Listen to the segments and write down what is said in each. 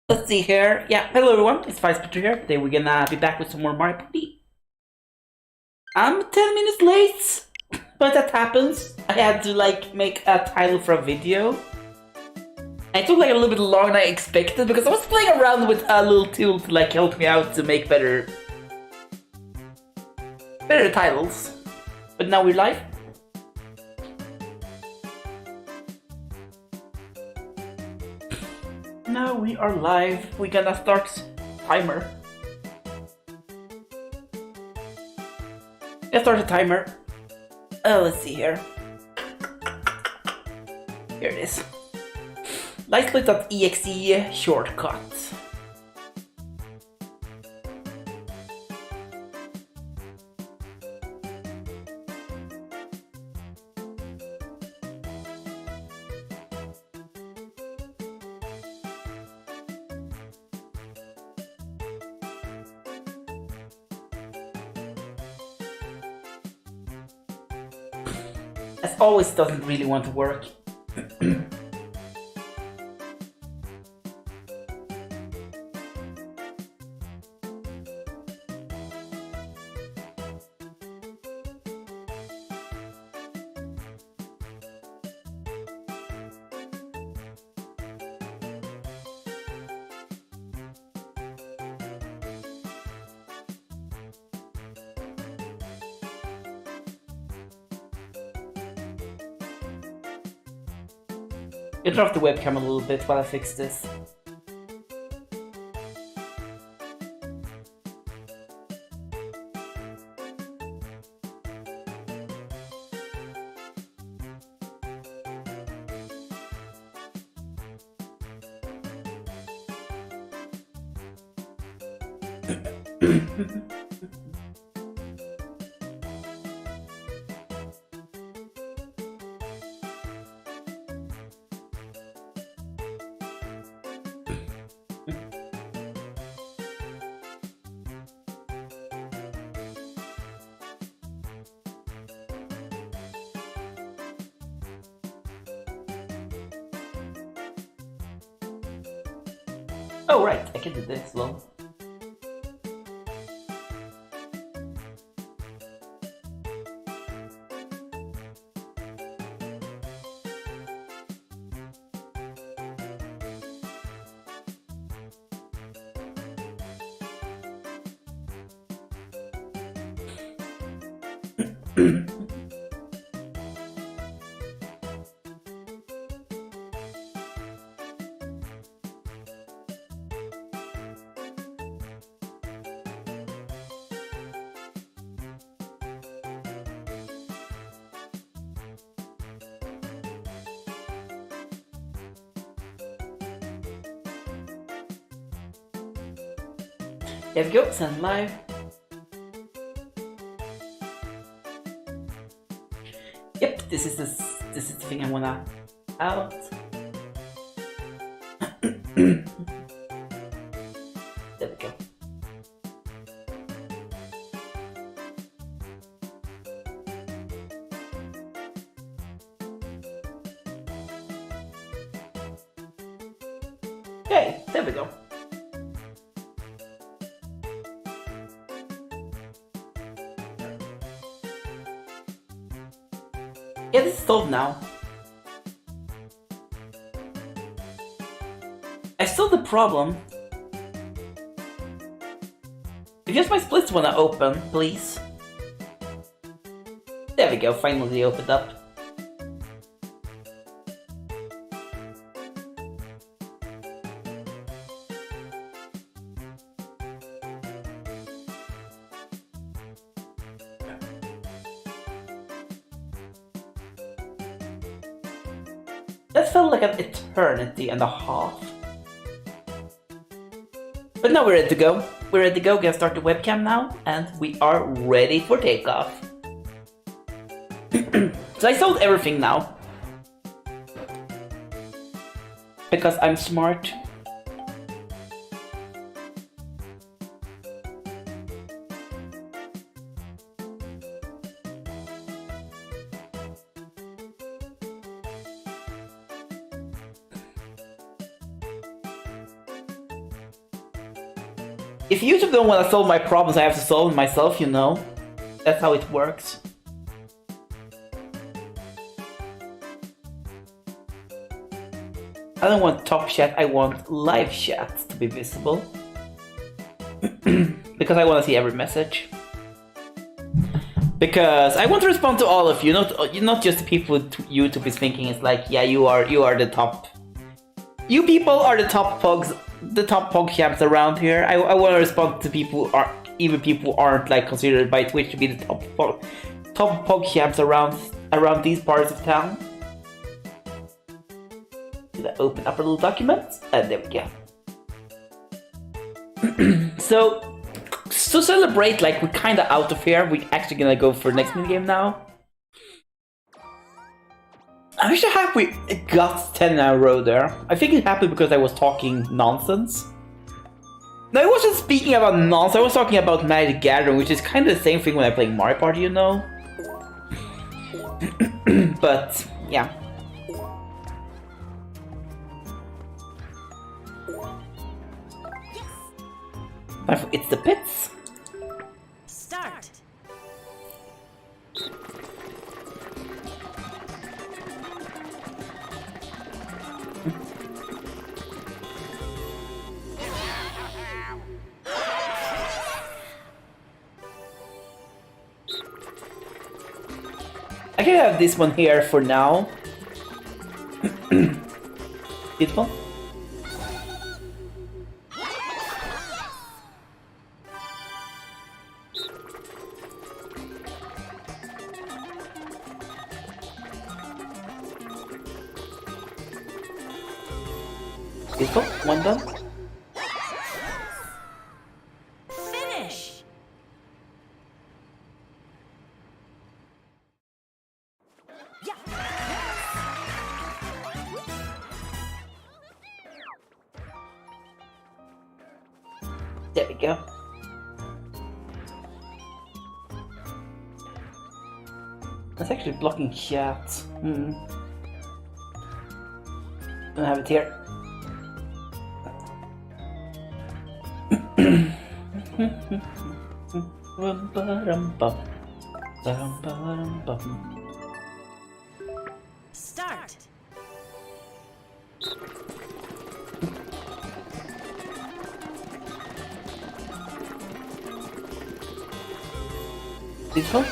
Let's see here. Yeah, hello everyone, it's Speedrun here. Today we're gonna be back with some more Mario Party. I'm 10 minutes late, but that happens. I had to make a title for a video. It took a little bit longer than I expected because I was playing around with a little tool to help me out to make better titles. But now we're live. Now we are live. We're gonna start timer. Let's start a timer. Let's see here. Here it is. Lightsplit.exe shortcut. As always, doesn't really want to work. I'll turn off the webcam a little bit while I fix this. Oh right, I can do this long. There we go, send live. Yep, this is the thing I wanna out. There we go. Okay, there we go. Yeah, this is solved now. I solved the problem. If just my splits wanna open, please. There we go, finally opened up. That felt like an eternity and a half. But now we're ready to go. We're ready to go, gonna start the webcam now, and we are ready for takeoff. So I sold everything now. Because I'm smart. if YouTube don't want to solve my problems, I have to solve them myself, you know? That's how it works. I don't want top chat, I want live chat to be visible. Because I want to see every message. Because I want to respond to all of you, not just the people YouTube is thinking it's like, yeah, you are the top. You people are the top pog champs around here. I want to respond to people even people who aren't like considered by Twitch to be the top pog champs around these parts of town. Did I open up a little document? And there we go. So to celebrate, like, we're kinda out of here. We're actually gonna go for the next minigame now. I'm actually happy we got 10 in a row there. I think it's happy because I was talking nonsense. No, I wasn't speaking about nonsense, I was talking about Magic Gathering, which is kind of the same thing when I play Mario Party, you know? But, yeah. It's the pits. Start. I can have this one here for now. This one. This one done. Finish. Yeah. There we go. That's actually blocking chat. Don't have it here. Start. This one?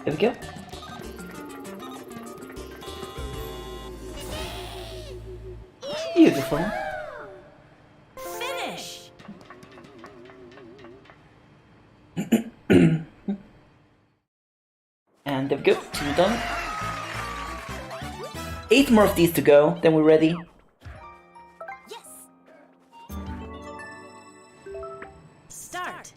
There we go. Beautiful. Finish. And there we go. 2 done. 8 more of these to go, then we're ready. Yes. Start.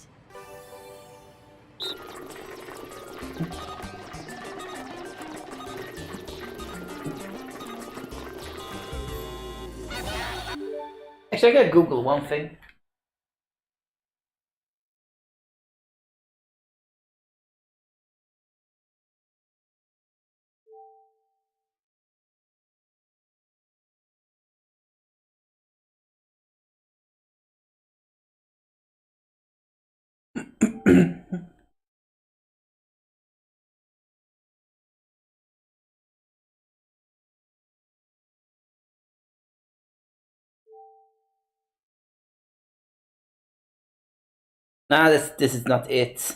Actually, I gotta Google one thing. Nah, this is not it.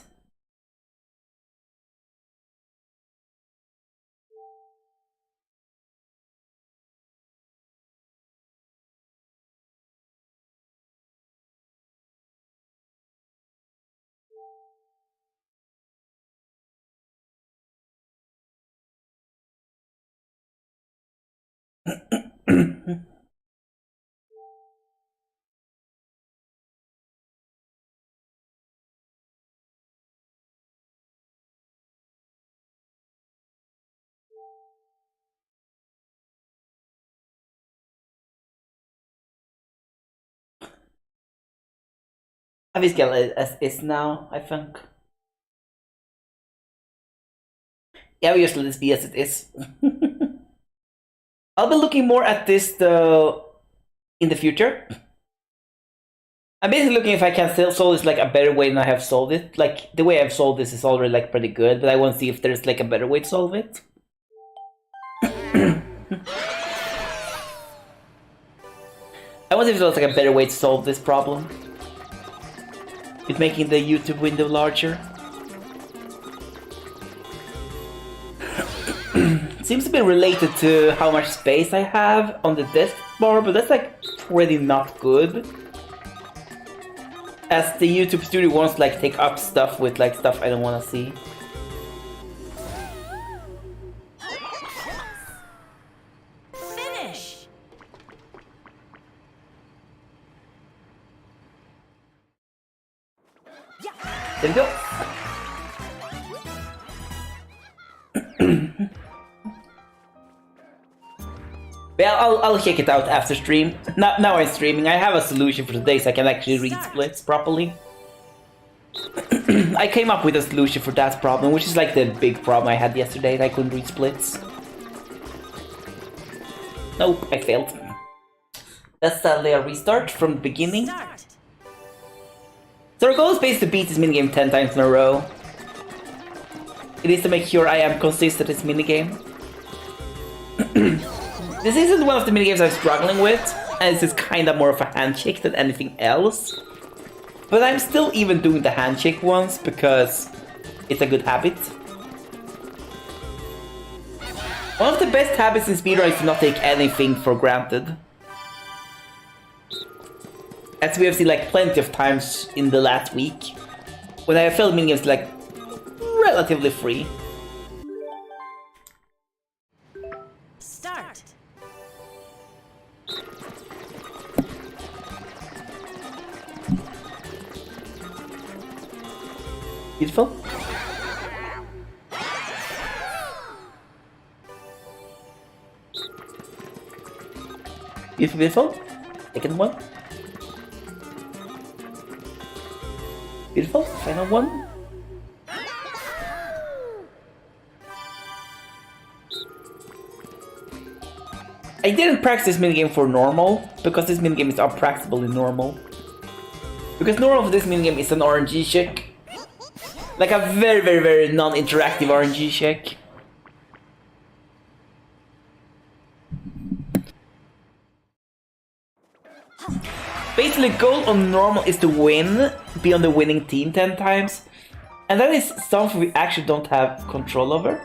I will scale it as is now, I think. Yeah, we just let this be as it is. I'll be looking more at this though in the future. I'm basically looking if I can still solve this like a better way than I have solved it. Like the way I've solved this is already like pretty good, but I want to see if there's like a better way to solve it. I want to see if there's like a better way to solve this problem. With making the YouTube window larger. Seems to be related to how much space I have on the desk bar, but that's like pretty not good. As the YouTube studio wants to like take up stuff with like stuff I don't want to see. Finish. There we go. Well, I'll check it out after stream. Now I'm streaming. I have a solution for today so I can actually read splits properly. I came up with a solution for that problem, which is like the big problem I had yesterday, that I couldn't read splits. Nope, I failed. That's sadly a restart from the beginning. Start. So our goal is basically to beat this minigame 10 times in a row. It is to make sure I am consistent at this minigame. This isn't one of the minigames I'm struggling with, and this is kinda more of a handshake than anything else. But I'm still even doing the handshake ones because it's a good habit. One of the best habits in speedrun is to not take anything for granted. As we have seen like plenty of times in the last week, when I have felt minigames like relatively free. Start. Beautiful. Beautiful, beautiful. Second one. Beautiful. Final one. I didn't practice this minigame for normal, because this minigame is unpracticable in normal. Because normal for this minigame is an RNG check. Like a very, very, very non-interactive RNG check. Basically, goal on normal is to win, be on the winning team 10 times. And that is something we actually don't have control over.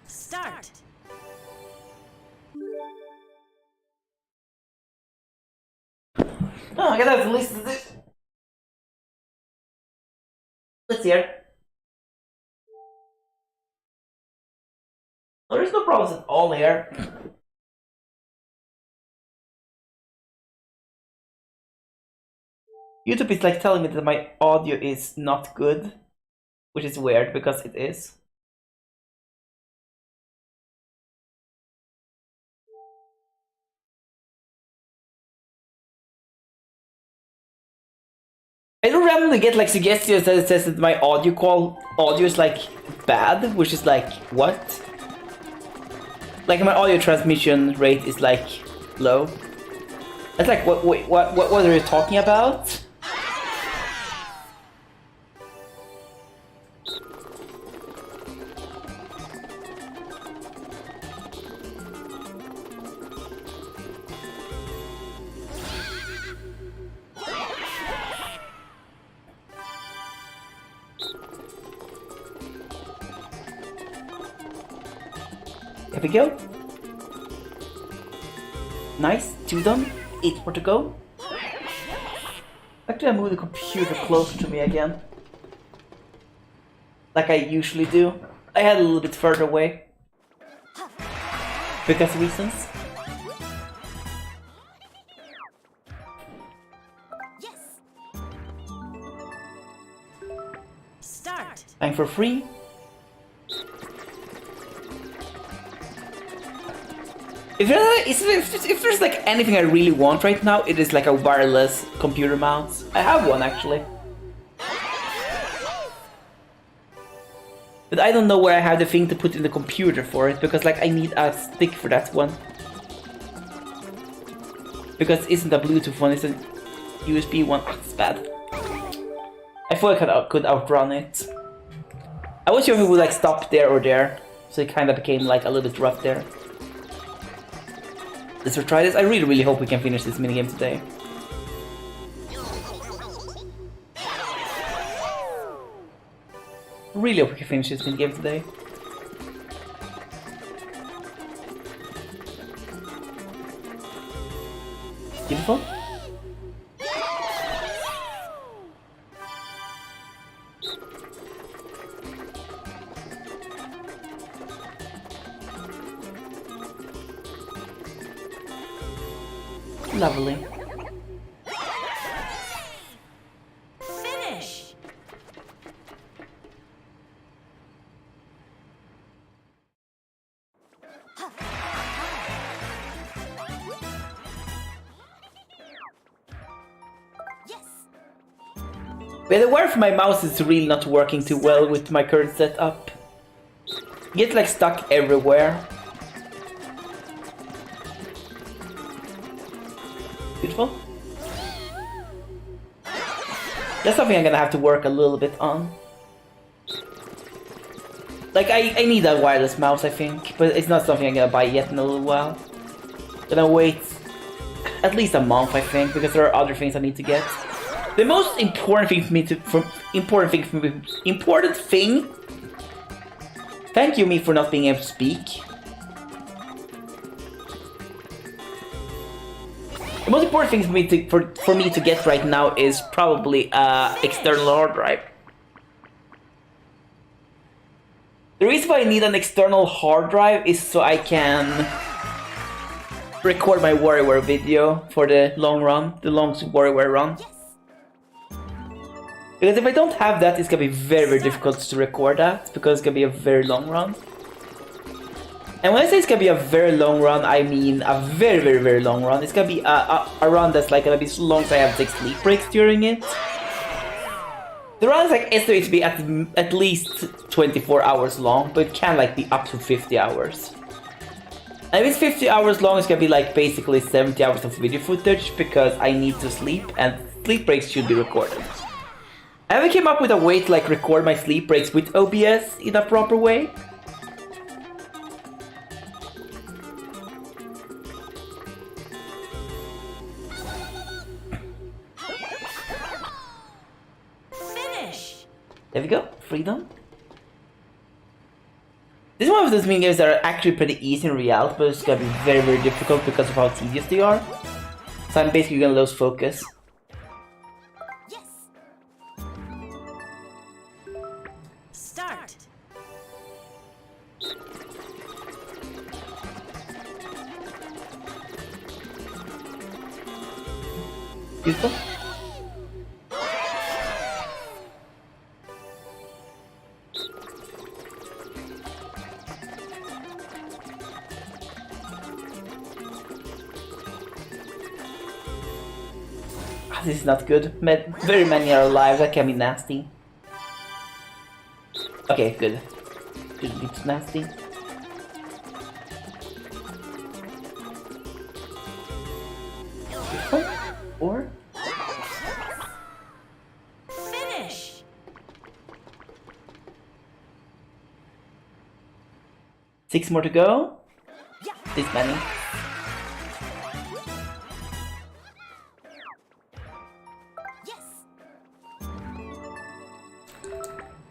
Start. Oh, I gotta have to listen to this. Let's hear. Oh, there's no problems at all here. YouTube is like telling me that my audio is not good, which is weird because it is. I don't randomly get like suggestions that it says that my audio is like bad, which is like what? Like my audio transmission rate is like low. It's like what are you talking about? There we go. Nice, 2 done, 8 more to go. Actually, I moved the computer closer to me again. Like I usually do. I had a little bit further away. Because of reasons. Yes. Start. I'm for free. If there's like anything I really want right now, it is like a wireless computer mouse. I have one actually. But I don't know where I have the thing to put in the computer for it, because like I need a stick for that one. Because it isn't a Bluetooth one, it's a USB one. Oh, it's bad. I thought I could outrun it. I was sure if it would like stop there or there, so it kind of became like a little bit rough there. Let's retry this. I really hope we can finish this minigame today. Really hope we can finish this minigame today. Beautiful. Lovely. Finish. Yes. But the wire for my mouse is really not working too well with my current setup. It gets like stuck everywhere. Beautiful. That's something I'm gonna have to work a little bit on. Like, I need a wireless mouse, I think, but it's not something I'm gonna buy yet in a little while. Gonna wait at least a month, I think, because there are other things I need to get. The most important thing for me Thank you, me, for not being able to speak. The most important thing for me to get right now is probably external hard drive. The reason why I need an external hard drive is so I can record my WarioWare video for the long run, the long WarioWare run. Because if I don't have that, it's gonna be very difficult to record that, because it's gonna be a very long run. And when I say it's gonna be a very long run, I mean a very long run. It's gonna be a run that's like gonna be so long, so I have to take sleep breaks during it. The run is like estimated to be at least 24 hours long, but it can like be up to 50 hours. And if it's 50 hours long, it's gonna be like basically 70 hours of video footage, because I need to sleep, and sleep breaks should be recorded. I haven't came up with a way to like record my sleep breaks with OBS in a proper way. There we go, freedom. This is one of those mini games that are actually pretty easy in reality, but it's gonna be very difficult because of how tedious they are. So I'm basically gonna lose focus. Yes. Start. Beautiful. This is not good. Very many are alive, that can be nasty. Okay, good. Shouldn't be too nasty. Or? Finish. 6 more to go. Yeah. This many.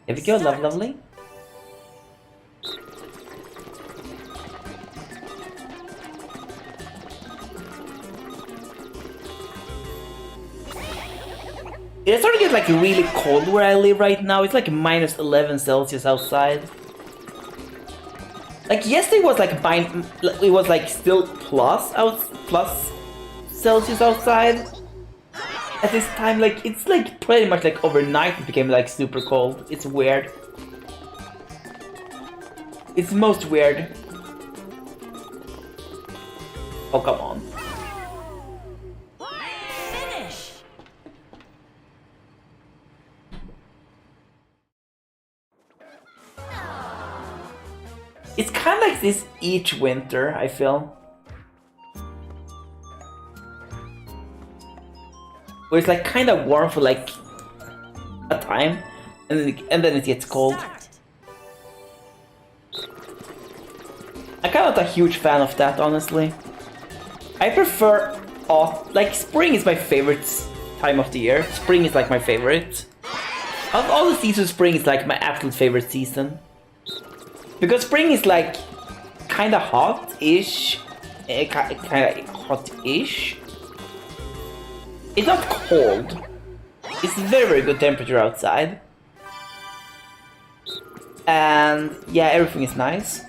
There we go, lovely. It's starting to get like really cold where I live right now. It's like minus 11 Celsius outside. Like yesterday was like it was like still plus Celsius outside. At this time, like, it's like pretty much like overnight it became like super cold. It's weird. It's most weird. Oh, come on. Finish. It's kind of like this each winter, I feel. Where it's like kind of warm for like a time, and then it gets cold. Start. I'm kind of not a huge fan of that, honestly. I prefer like spring is my favorite time of the year. Spring is like my favorite. Of all the seasons, spring is like my absolute favorite season. Because spring is like kind of hot-ish. Kind of hot-ish. It's not cold. It's very, very good temperature outside. And yeah, everything is nice.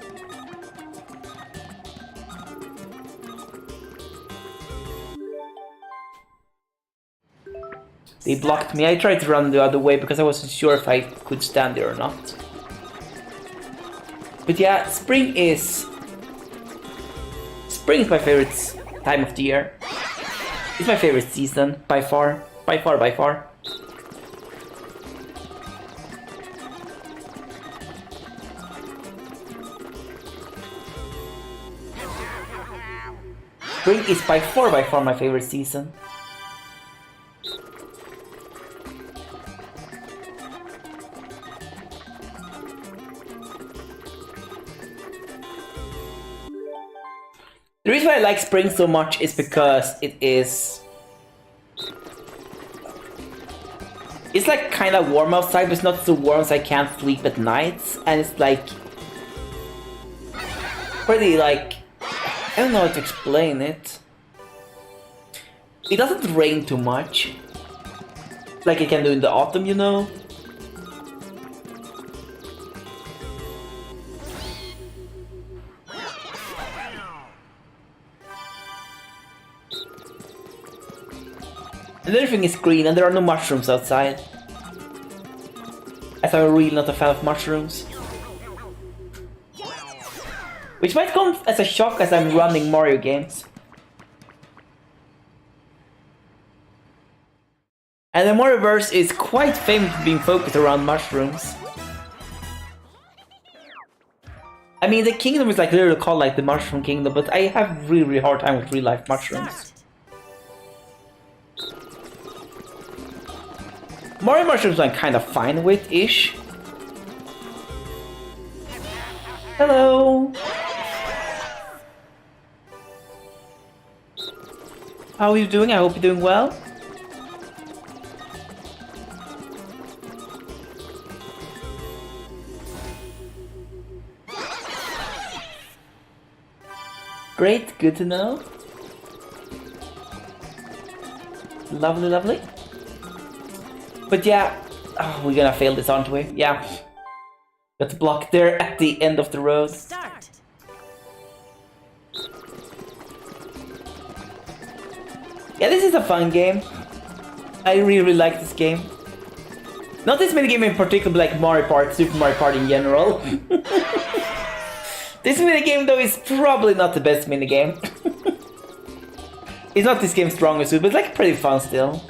They blocked me. I tried to run the other way because I wasn't sure if I could stand there or not. But yeah, spring is my favorite time of the year. It's my favorite season, by far. By far, by far. Spring is by far my favorite season. The reason why I like spring so much is because it's like kind of warm outside, but it's not so warm so I can't sleep at nights, and it's like pretty like, I don't know how to explain it. It doesn't rain too much, like it can do in the autumn, you know? And everything is green and there are no mushrooms outside. As I'm really not a fan of mushrooms. Which might come as a shock as I'm running Mario games. And the Marioverse is quite famous for being focused around mushrooms. I mean, the kingdom is like literally called like the Mushroom Kingdom, but I have really, really hard time with real life mushrooms. Mario mushrooms I'm kind of fine with-ish. Hello! How are you doing? I hope you're doing well. Great, good to know. Lovely, lovely. But yeah, oh, we're gonna fail this, aren't we? Yeah. Got blocked there at the end of the road. Start. Yeah, this is a fun game. I really, really like this game. Not this minigame in particular, but like Mario Party, Super Mario Party in general. This minigame though is probably not the best minigame. It's not this game's strongest suit, but it's like pretty fun still.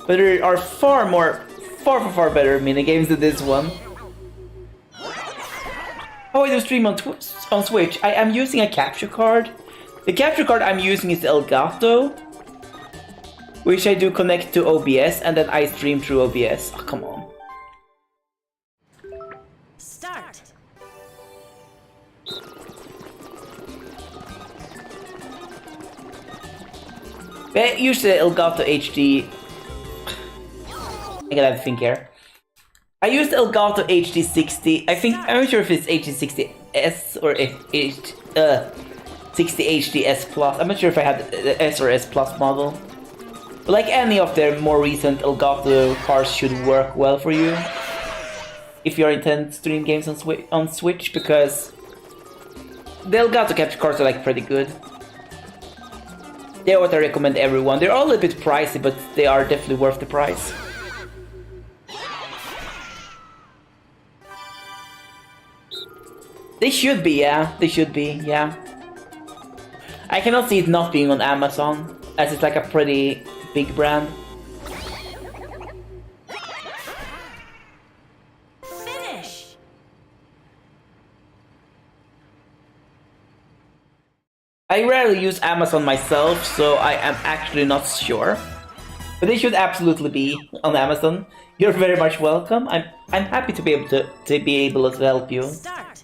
But there are far better minigames than this one. Oh, I do stream on Switch. I am using a capture card. The capture card I'm using is the Elgato, which I do connect to OBS, and then I stream through OBS. Oh, come on. Start. I use the Elgato HD. I gotta have to think here. I used Elgato HD60. I'm not sure if it's HD60S or if 60 HDS Plus. I'm not sure if I had the S or S Plus model. But like any of their more recent Elgato cards should work well for you if you're intending to stream games on Switch, because the Elgato capture cards are like pretty good. They're what I recommend everyone. They're all a bit pricey, but they are definitely worth the price. They should be, yeah. They should be, yeah. I cannot see it not being on Amazon, as it's like a pretty big brand. Finish. I rarely use Amazon myself, so I am actually not sure. But they should absolutely be on Amazon. You're very much welcome. I'm happy to be able to help you. Start.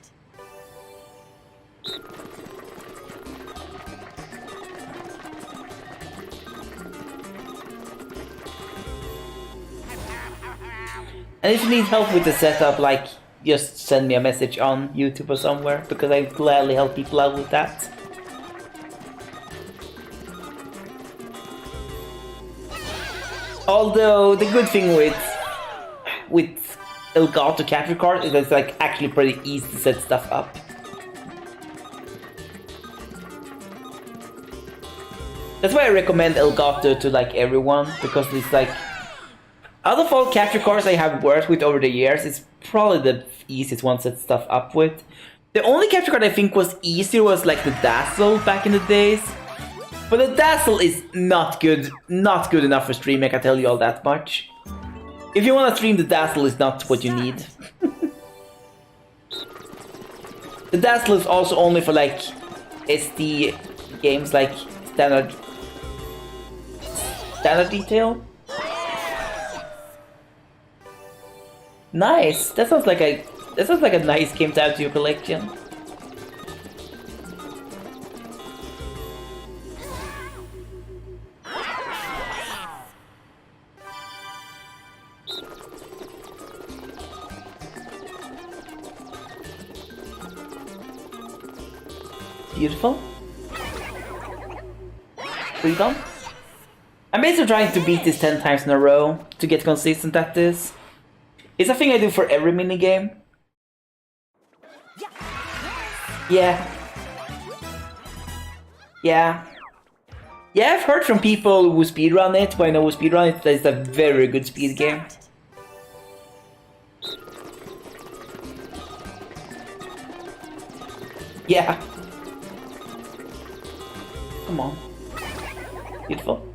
And if you need help with the setup, like, just send me a message on YouTube or somewhere, because I gladly help people out with that. Although the good thing with Elgato capture card is that it's like actually pretty easy to set stuff up. That's why I recommend Elgato to like everyone, because it's like, out of all capture cards I have worked with over the years, it's probably the easiest one to set stuff up with. The only capture card I think was easier was like the Dazzle back in the days. But the Dazzle is not good enough for streaming, I can tell you all that much. If you want to stream, the Dazzle is not what you need. The Dazzle is also only for like SD games, like standard detail. Nice. That sounds like a nice game to add to your collection. Beautiful. Freedom. I'm basically trying to beat this 10 times in a row to get consistent at this. It's a thing I do for every minigame. Yeah. Yeah. Yeah, I've heard from people who speedrun it, but I know who speedrun it, that it's a very good speed game. Yeah. Come on. Beautiful.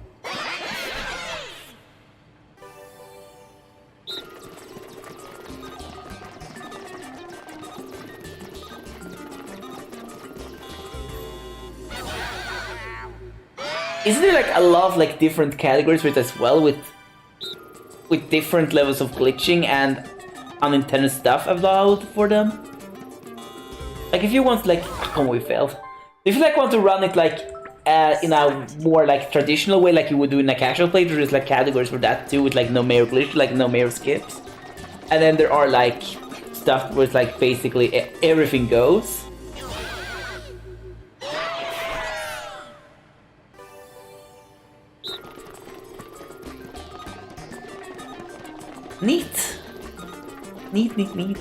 Isn't there like a lot of like different categories with as well, with different levels of glitching and unintended stuff allowed for them? Like if you want like, come on, we failed. If you like want to run it like in a more like traditional way, like you would do in a casual playthrough, there's like categories for that too, with like no mayor glitch, like no mayor skips, and then there are like stuff where it's like basically everything goes. Neat. Neat.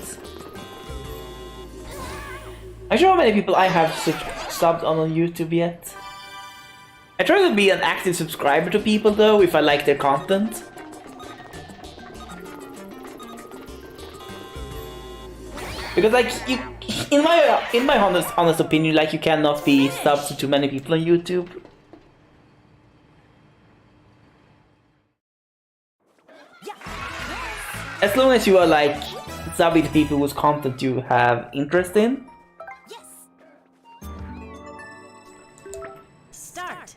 I'm sure how many people I have subbed on YouTube yet. I try to be an active subscriber to people though, if I like their content. Because like, you, in my honest opinion, like you cannot be subbed to too many people on YouTube. As long as you are like subbing to people whose content you have interest in. Start.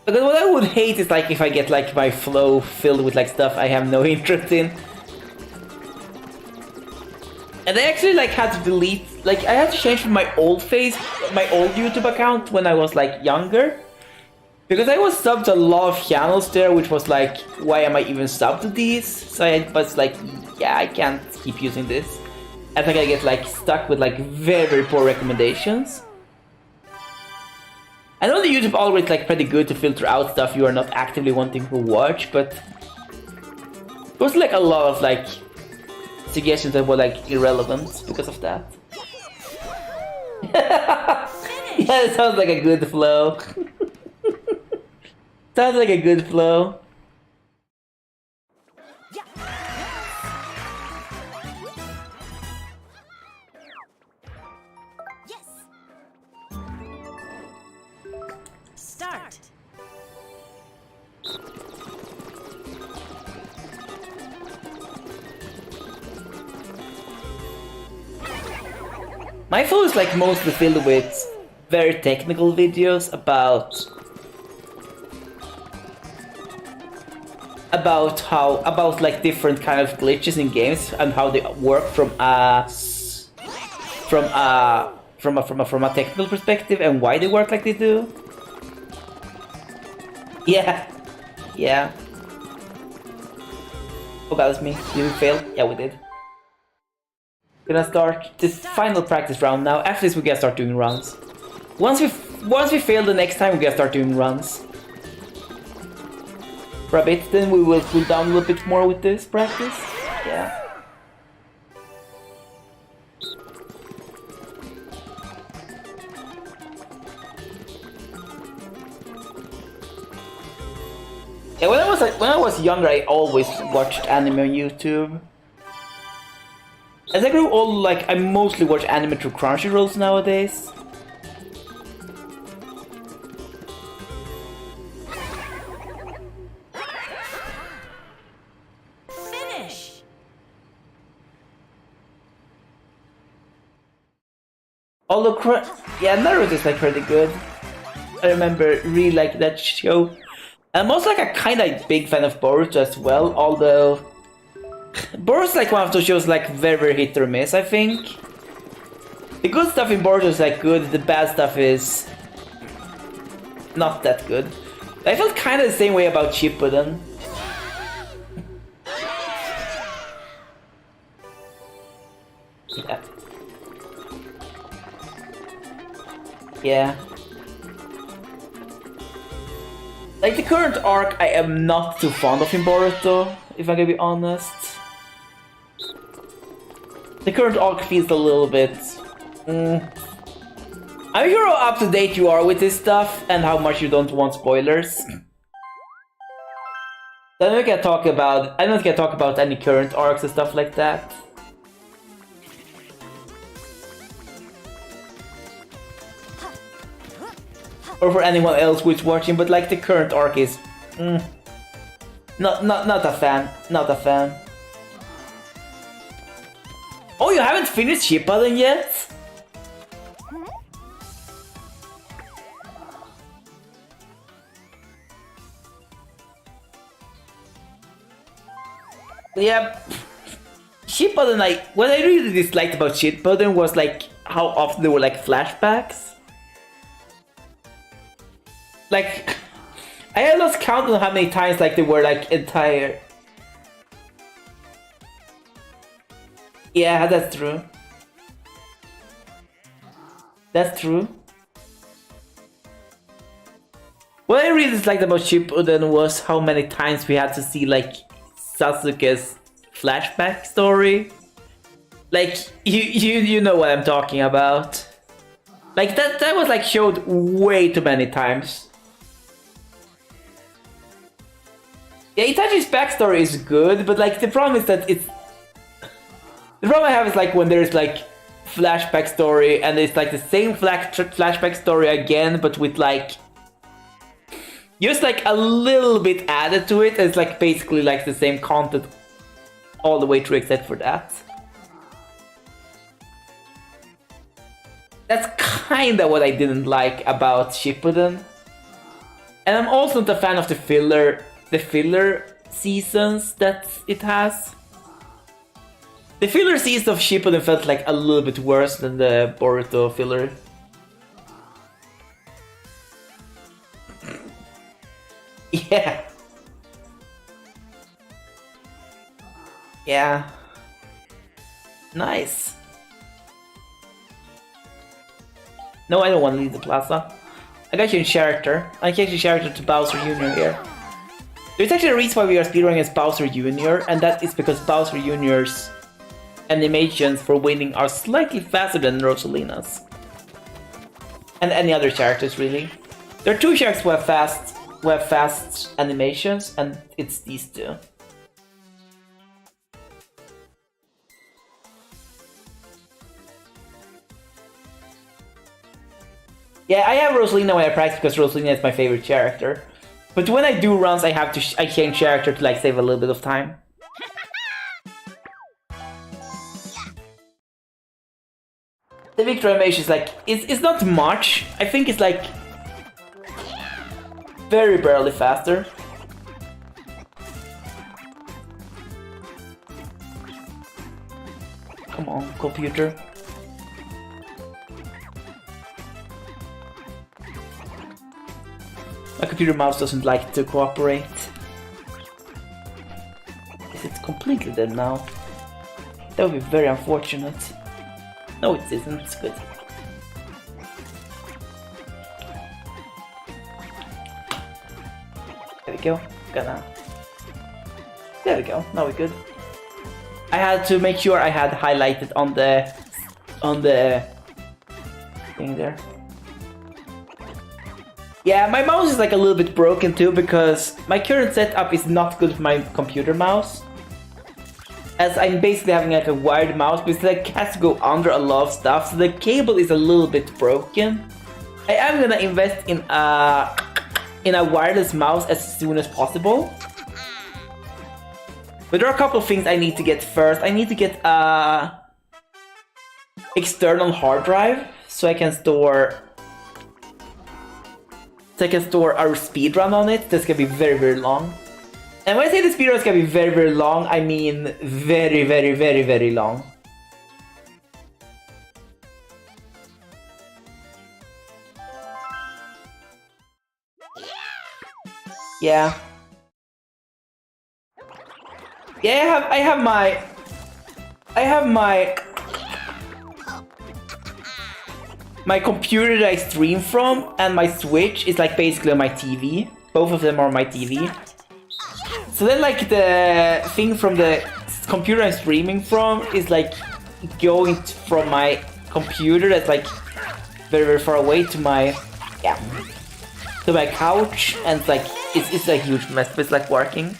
Because what I would hate is like if I get like my flow filled with like stuff I have no interest in. And I actually like had to delete, like I had to change from my old YouTube account when I was like younger. Because I was subbed to a lot of channels there, which was like, why am I even subbed to these? So I was like, yeah, I can't keep using this. I think I get like stuck with like very poor recommendations. I know the YouTube algorithm is like pretty good to filter out stuff you are not actively wanting to watch, but there was like a lot of like suggestions that were like irrelevant because of that. Yeah, it sounds like a good flow. Sounds like a good flow. Start. My phone is like mostly filled with very technical videos about like different kind of glitches in games and how they work from a technical perspective and why they work like they do. Yeah. Oh, that was me. Did we fail? Yeah, we did. Gonna start this final practice round now. After this, we gotta start doing runs. Once we fail the next time, we gotta start doing runs. For a bit, then we will cool down a little bit more with this practice. Yeah. Yeah, when I was younger, I always watched anime on YouTube. As I grew older, like I mostly watch anime through Crunchyrolls nowadays. Finish. Although, Naruto is like pretty good. I remember really like that show. I'm also like a kind of big fan of Boruto as well, although Boruto's like one of those shows like very hit or miss, I think. The good stuff in Boruto is like good, the bad stuff is not that good. I felt kind of the same way about Shippuden. Yeah. Like the current arc, I am not too fond of in Boruto, if I'm gonna be honest. The current arc feels a little bit... I'm sure how up to date you are with this stuff and how much you don't want spoilers. I'm not gonna talk about any current arcs and stuff like that. Or for anyone else who's watching, but like the current arc is not a fan. Not a fan. Oh, you haven't finished Shippuden yet? Yeah. Shippuden, what I really disliked about Shippuden was like how often there were like flashbacks. Like, I had lost count on how many times like they were like entire. Yeah, that's true. That's true. What I really disliked about Shippuden was how many times we had to see like Sasuke's flashback story. Like you know what I'm talking about. Like that was like showed way too many times. Yeah, Itachi's backstory is good, but like the problem is that it's... The problem I have is like when there's like flashback story and it's like the same flashback story again, but with like... just like a little bit added to it, and it's like basically like the same content all the way through except for that. That's kinda what I didn't like about Shippuden. And I'm also not a fan of the filler seasons that it has. The filler season of Shippuden felt like a little bit worse than the Boruto filler. Yeah. Yeah. Nice. No, I don't want to leave the plaza. I got you in character. I can actually character to Bowser Jr. here. There's actually a reason why we are speedrunning as Bowser Jr. and that is because Bowser Jr.'s animations for winning are slightly faster than Rosalina's. And any other characters, really. There are two characters who have fast animations, and it's these two. Yeah, I have Rosalina when I practice because Rosalina is my favorite character. But when I do runs, I have to I change character to like save a little bit of time. The victory animation is like it's not much. I think it's like very barely faster. Come on, computer. My computer mouse doesn't like to cooperate. Is it completely dead now? That would be very unfortunate. No, it isn't. It's good. There we go. There we go. Now we're good. I had to make sure I had highlighted on the thing there. Yeah, my mouse is like a little bit broken too because my current setup is not good for my computer mouse. As I'm basically having like a wired mouse, but it like has to go under a lot of stuff, so the cable is a little bit broken. I am gonna invest in a wireless mouse as soon as possible. But there are a couple of things I need to get first. I need to get a external hard drive so I can store our speedrun on it. That's gonna be very, very long. And when I say the speedrun is gonna be very, very long, I mean very, very, very, very long. Yeah. Yeah, I have my computer that I stream from, and my Switch is like basically on my TV. Both of them are on my TV. So then like the thing from the computer I'm streaming from is like going from my computer that's like very, very far away to my couch, and it's like it's a huge mess, but it's like working.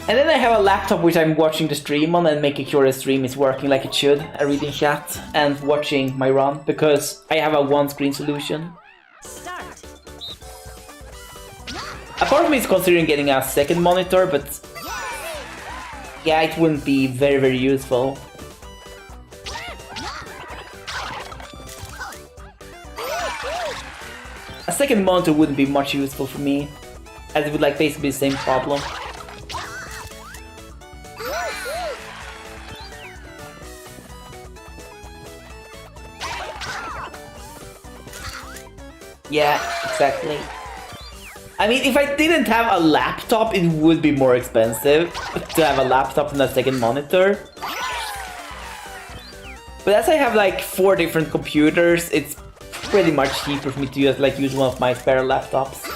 And then I have a laptop which I'm watching the stream on and making sure the stream is working like it should, and reading chat and watching my run, because I have a one-screen solution. Start. A part of me is considering getting a second monitor, but yeah, it wouldn't be very, very useful. A second monitor wouldn't be much useful for me, as it would like basically be the same problem. Yeah, exactly. I mean, if I didn't have a laptop, it would be more expensive to have a laptop and a second monitor. But as I have like 4 different computers, it's pretty much cheaper for me to use one of my spare laptops.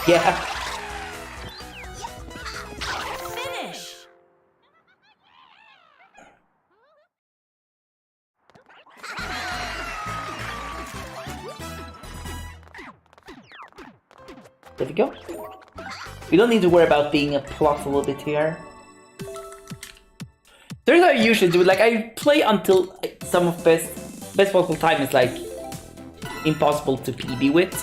Yeah. There we go. We don't need to worry about being a plot a little bit here. There's how I usually do it. Like I play until some of best possible time is like impossible to PB with.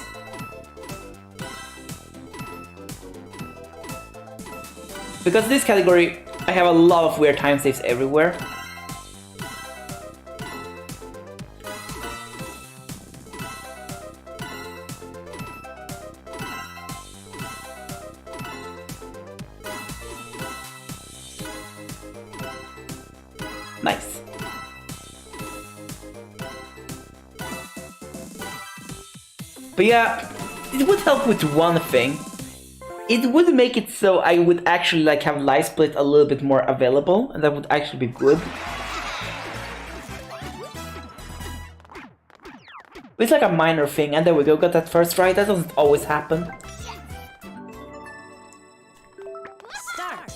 Because this category, I have a lot of weird time saves everywhere. Nice. But yeah, it would help with one thing. It would make it so I would actually like have life split a little bit more available, and that would actually be good. It's like a minor thing, and there we go, got that first right. That doesn't always happen. Start.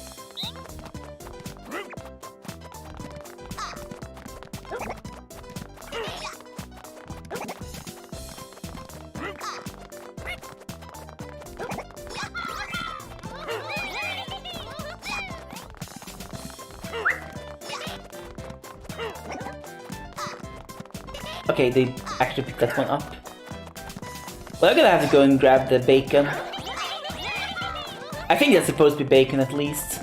Okay, they actually picked that one up. Well, I'm gonna have to go and grab the bacon. I think that's supposed to be bacon at least.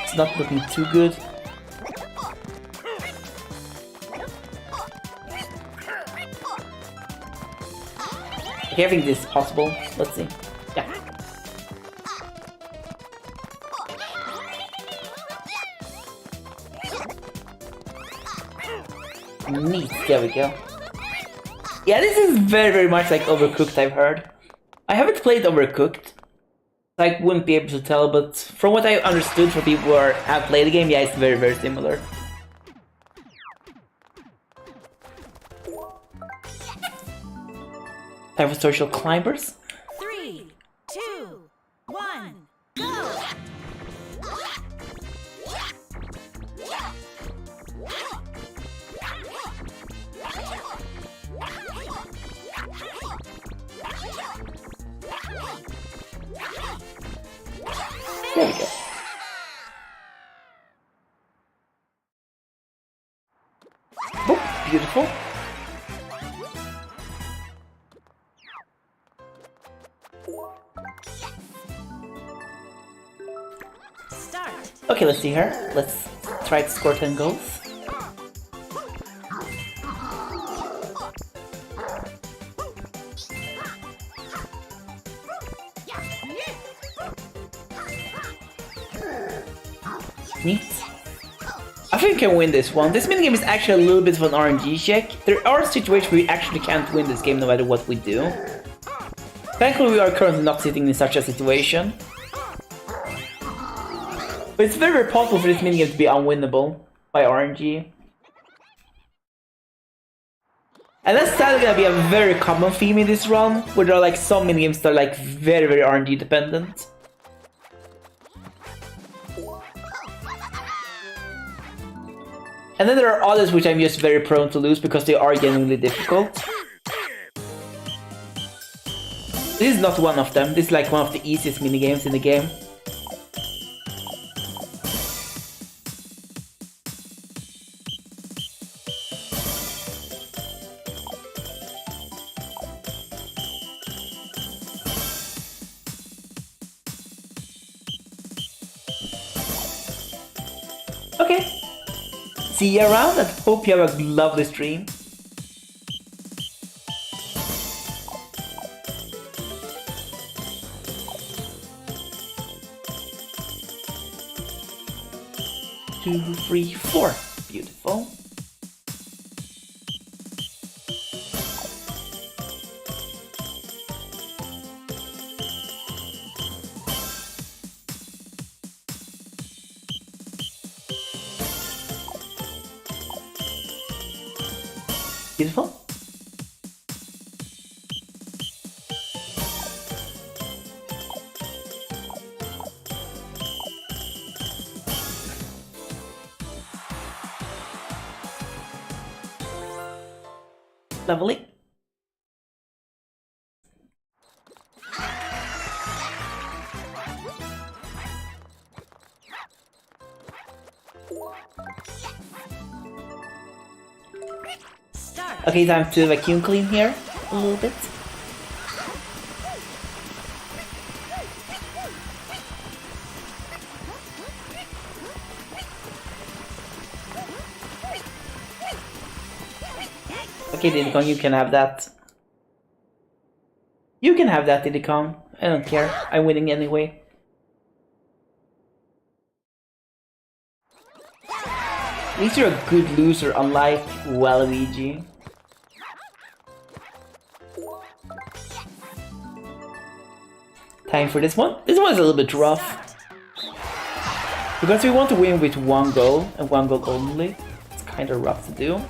It's not looking too good. Okay, I think this is possible. Let's see. Yeah. Neat, there we go. Yeah, this is very much like Overcooked, I've heard. I haven't played Overcooked, so I wouldn't be able to tell, but from what I understood from people who have played the game, yeah, it's very similar. Time for social climbers. 3, 2, 1, go! There we go. Oh, beautiful. Start. Okay, let's see her. Let's try to score 10 goals. Neat. I think I can win this one. This minigame is actually a little bit of an RNG check. There are situations where we actually can't win this game no matter what we do. Thankfully, we are currently not sitting in such a situation. But it's very possible for this minigame to be unwinnable by RNG. And that's sadly gonna be a very common theme in this run, where there are like some minigames that are like very RNG dependent. And then there are others which I'm just very prone to lose because they are genuinely difficult. This is not one of them. This is like one of the easiest minigames in the game. Okay. See you around and hope you have a lovely stream. Two, three, four. Beautiful. Beautiful. Lovely. Start. Okay, time to vacuum clean here a little bit. Okay, Diddy Kong, you can have that. You can have that, Diddy Kong. I don't care. I'm winning anyway. At least you're a good loser, unlike Waluigi. Time for this one. This one's a little bit rough. Because we want to win with one goal, and one goal only. It's kind of rough to do.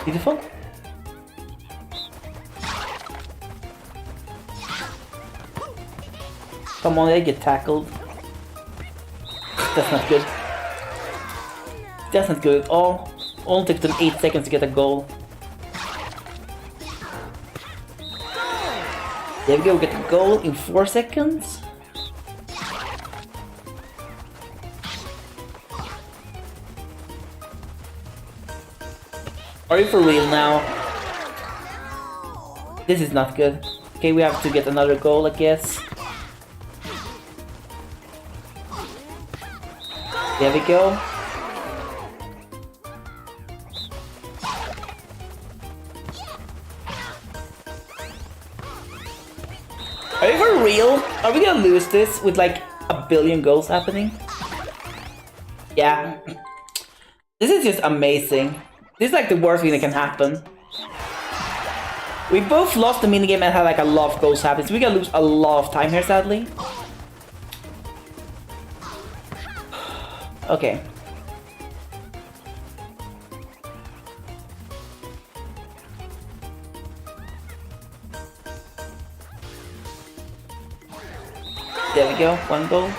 Beautiful. Come on, they get tackled. That's not good. That's not good at all. Only took them 8 seconds to get a goal. There we go, get the goal in 4 seconds. Are you for real now? This is not good. Okay, we have to get another goal, I guess. There we go. Are you for real? Are we gonna lose this with like a billion goals happening? Yeah. This is just amazing. This is like the worst thing that can happen. We both lost the minigame and had like a lot of goals happen, so we're gonna lose a lot of time here, sadly. Okay. There we go, 1 goal.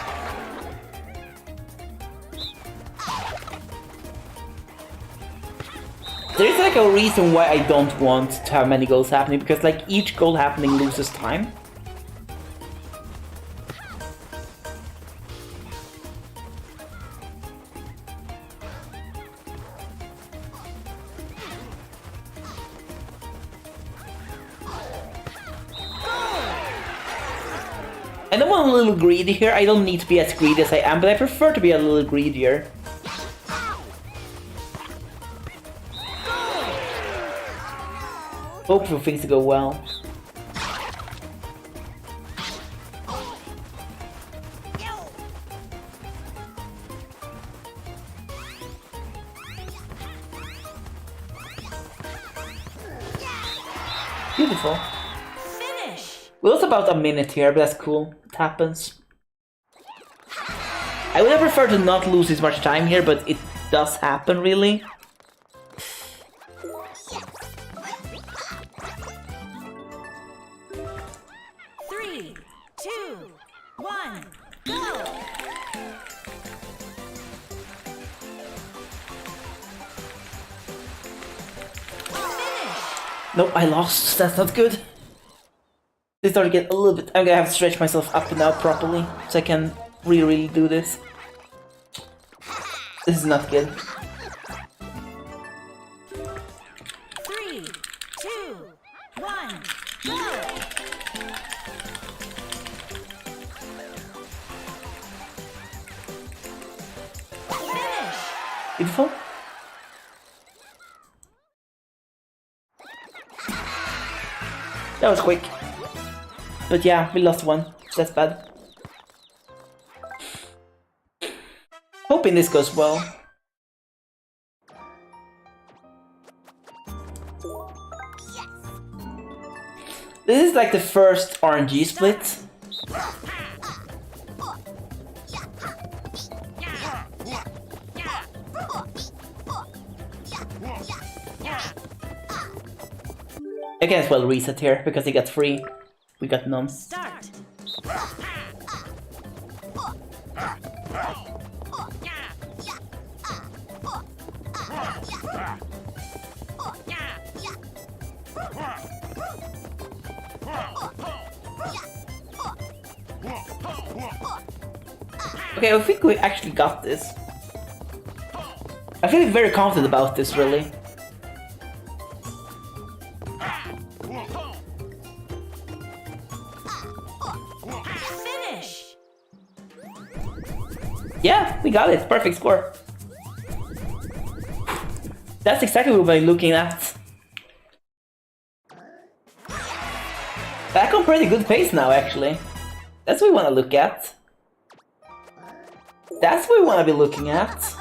There's like a reason why I don't want to have many goals happening, because like each goal happening loses time. I know I'm a little greedy here. I don't need to be as greedy as I am, but I prefer to be a little greedier. Hope for things to go well. Beautiful. Finish. We lost about a minute here, but that's cool. It happens. I would have preferred to not lose this much time here, but it does happen, really. Three, two, one, go! Nope, I lost. That's not good. This started to get a little bit... I'm gonna have to stretch myself up and out properly, so I can really do this. This is not good. 3, 2, 1, go! Finish! Beautiful. That was quick. But yeah, we lost 1. So that's bad. Hoping this goes well. This is like the first RNG split. I can as well reset here because he got 3. We got none. Start! Okay, I think we actually got this. I feel very confident about this, really. Finish! Yeah, we got it. Perfect score. That's exactly what we're looking at. Back on pretty good pace now, actually. That's what we want to look at. That's what we want to be looking at.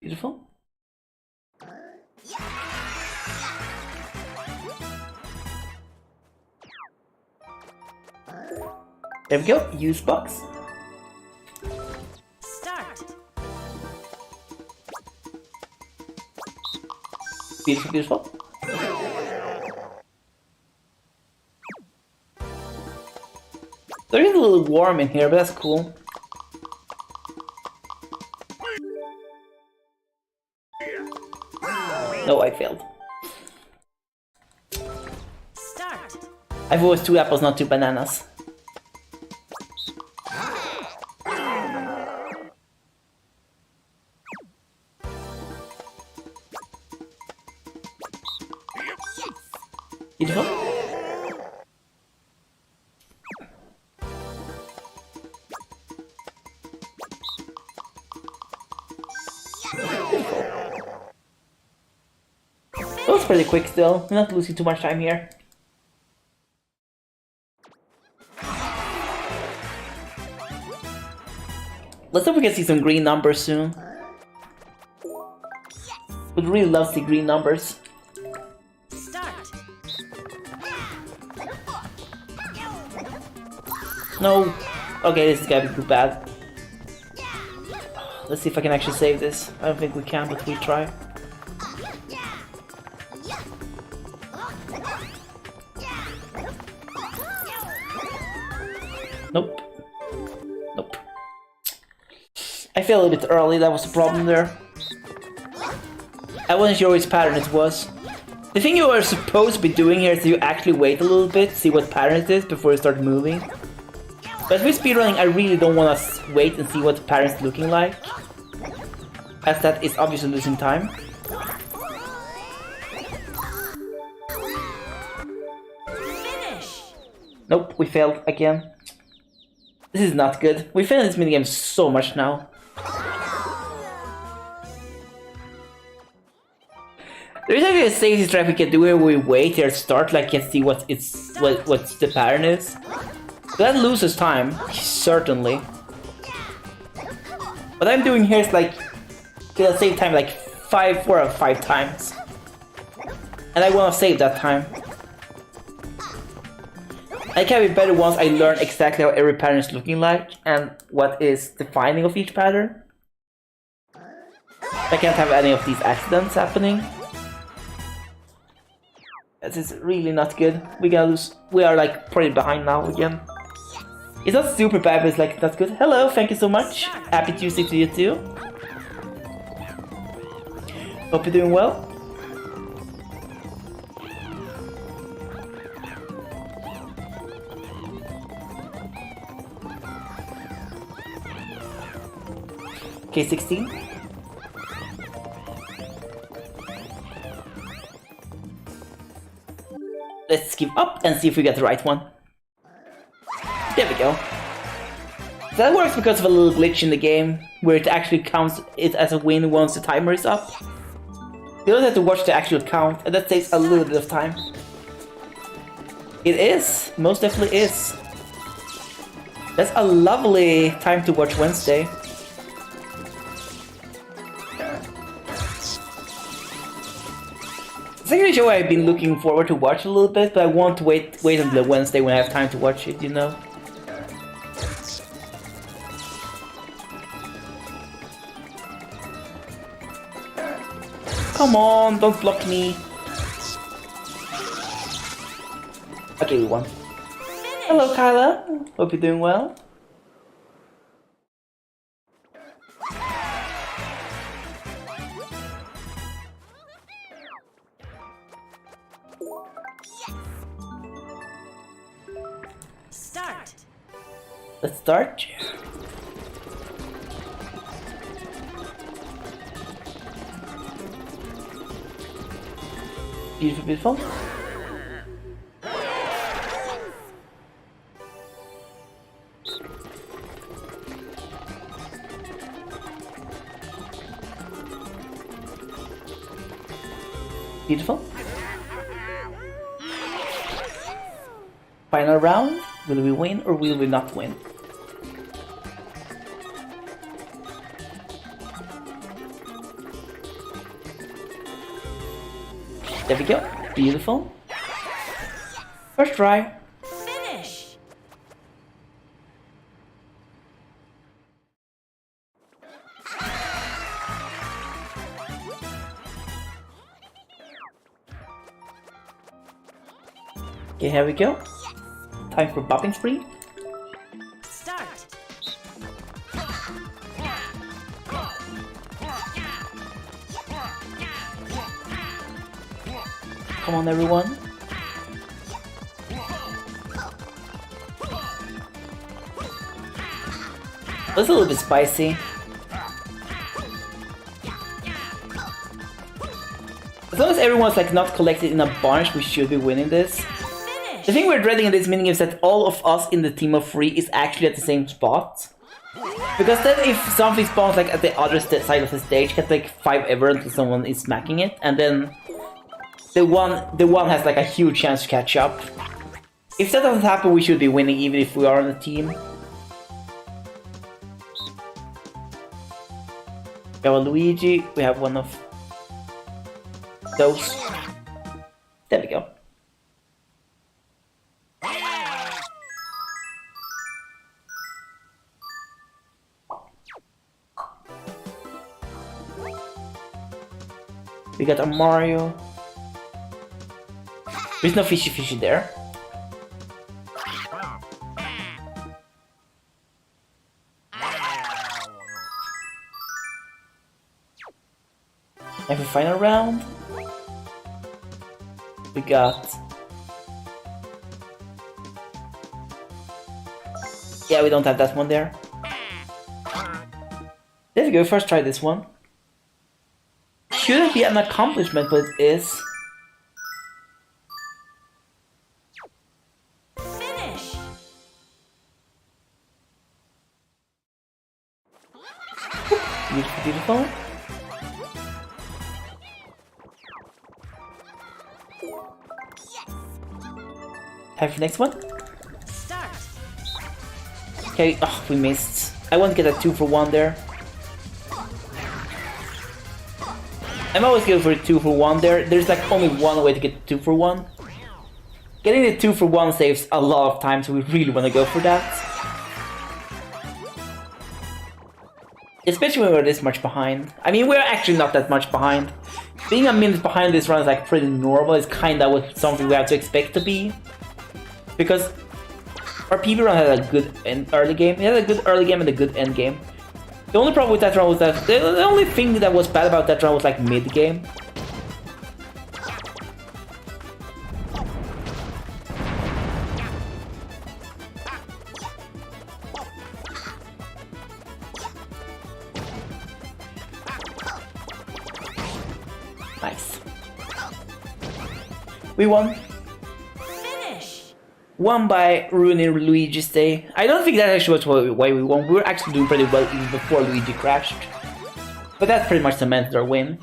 Beautiful. There we go. Use box. Start. Beautiful, beautiful. There is a little warm in here, but that's cool. No, I failed. Start. I've always 2 apples, not 2 bananas. Beautiful. That was pretty quick still. We're not losing too much time here. Let's hope we can see some green numbers soon. Would really love to see green numbers. Start. No. Okay, this is gonna be too bad. Let's see if I can actually save this. I don't think we can, but we try. Nope. Nope. I failed a bit early, that was the problem there. I wasn't sure which pattern it was. The thing you are supposed to be doing here is you actually wait a little bit, see what pattern it is before you start moving. But with speedrunning, I really don't want to wait and see what the pattern is looking like, as that is obviously losing time. Finish. Nope, we failed again. This is not good. We failed this minigame so much now. There is actually a safety trap we can do where we wait here to start, like can see what the pattern is. That loses time, certainly. What I'm doing here is like gonna save time like 4 or 5 times. And I wanna save that time. I can be better once I learn exactly how every pattern is looking like and what is defining of each pattern. I can't have any of these accidents happening. This is really not good. We gotta lose. We are like pretty behind now again. It's not super bad, but it's like not good. Hello, thank you so much. Happy Tuesday to you too. Hope you're doing well. Okay, 16. Let's skip up and see if we get the right one. There we go. That works because of a little glitch in the game, where it actually counts it as a win once the timer is up. You don't have to watch the actual count, and that takes a little bit of time. It is, most definitely is. That's a lovely time to watch Wednesday. It's actually a show I've been looking forward to watch a little bit, but I want to wait until Wednesday when I have time to watch it, you know? Come on, don't block me. Okay, we won. Hello, Kyla. Hope you're doing well. Start. Let's start. Beautiful, beautiful. Beautiful. Final round. Will we win or will we not win? There we go. Beautiful. First try. Finish. Okay, here we go. Time for bopping spree. Start. Come on, everyone. That's a little bit spicy. As long as everyone's like not collected in a bunch, we should be winning this. Finish. The thing we're dreading in this meeting is that all of us in the team of 3 is actually at the same spot. Because then if something spawns like at the other side of the stage, it can take 5 ever until someone is smacking it, and then the one has like a huge chance to catch up. If that doesn't happen, we should be winning even if we are on a team. We have a Luigi, we have one of those. There we go. We got a Mario. There's no fishy there. And for final round, we got... Yeah, we don't have that one there. There we go, first try this one. Shouldn't be an accomplishment, but it is. Finish. Beautiful, beautiful. Have the next one. Start. Okay, oh, we missed. I want to get a 2 for 1 there. I'm always going for a 2 for 1 there. There's like only one way to get 2 for 1. Getting the 2 for 1 saves a lot of time, so we really want to go for that. Especially when we're this much behind. I mean, we're actually not that much behind. Being a minute behind this run is like pretty normal. It's kind of something we have to expect to be. Because our PB run had a good early game. It had a good early game and a good end game. The only problem with that run was that the only thing that was bad about that run was like mid game. Nice. We won. Finish. Won by ruining Luigi's day. I don't think that actually was why we won. We were actually doing pretty well even before Luigi crashed. But that pretty much cemented our win.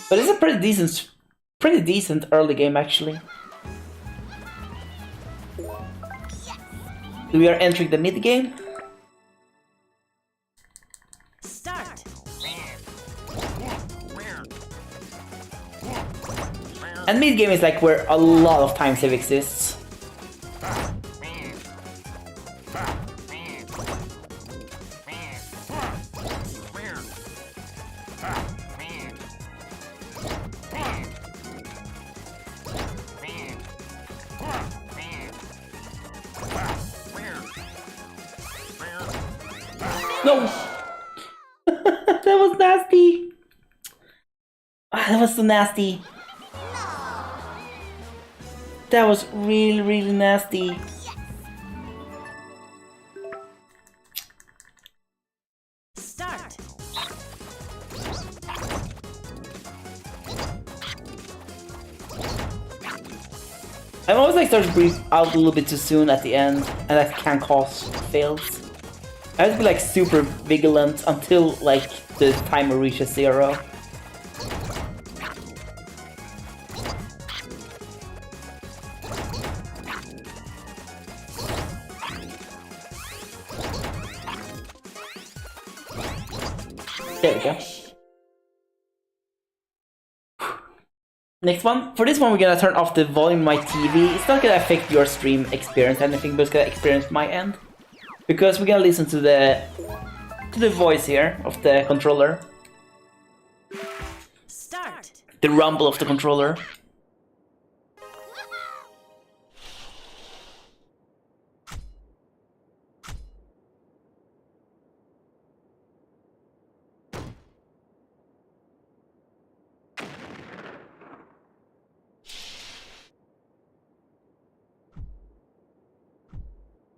But it's a pretty decent early game actually. We are entering the mid game. Start. And mid game is like where a lot of time save exists. No! That was nasty! Ah, that was so nasty. That was really, really nasty. Start. I'm always like start to breathe out a little bit too soon at the end, and that can cause fails. I have to be like super vigilant until like the timer reaches 0. There we go. Next one. For this one, we're gonna turn off the volume of my TV. It's not gonna affect your stream experience or anything, but it's gonna experience my end. Because we're gonna listen to the voice here of the controller. Start. The rumble of the controller.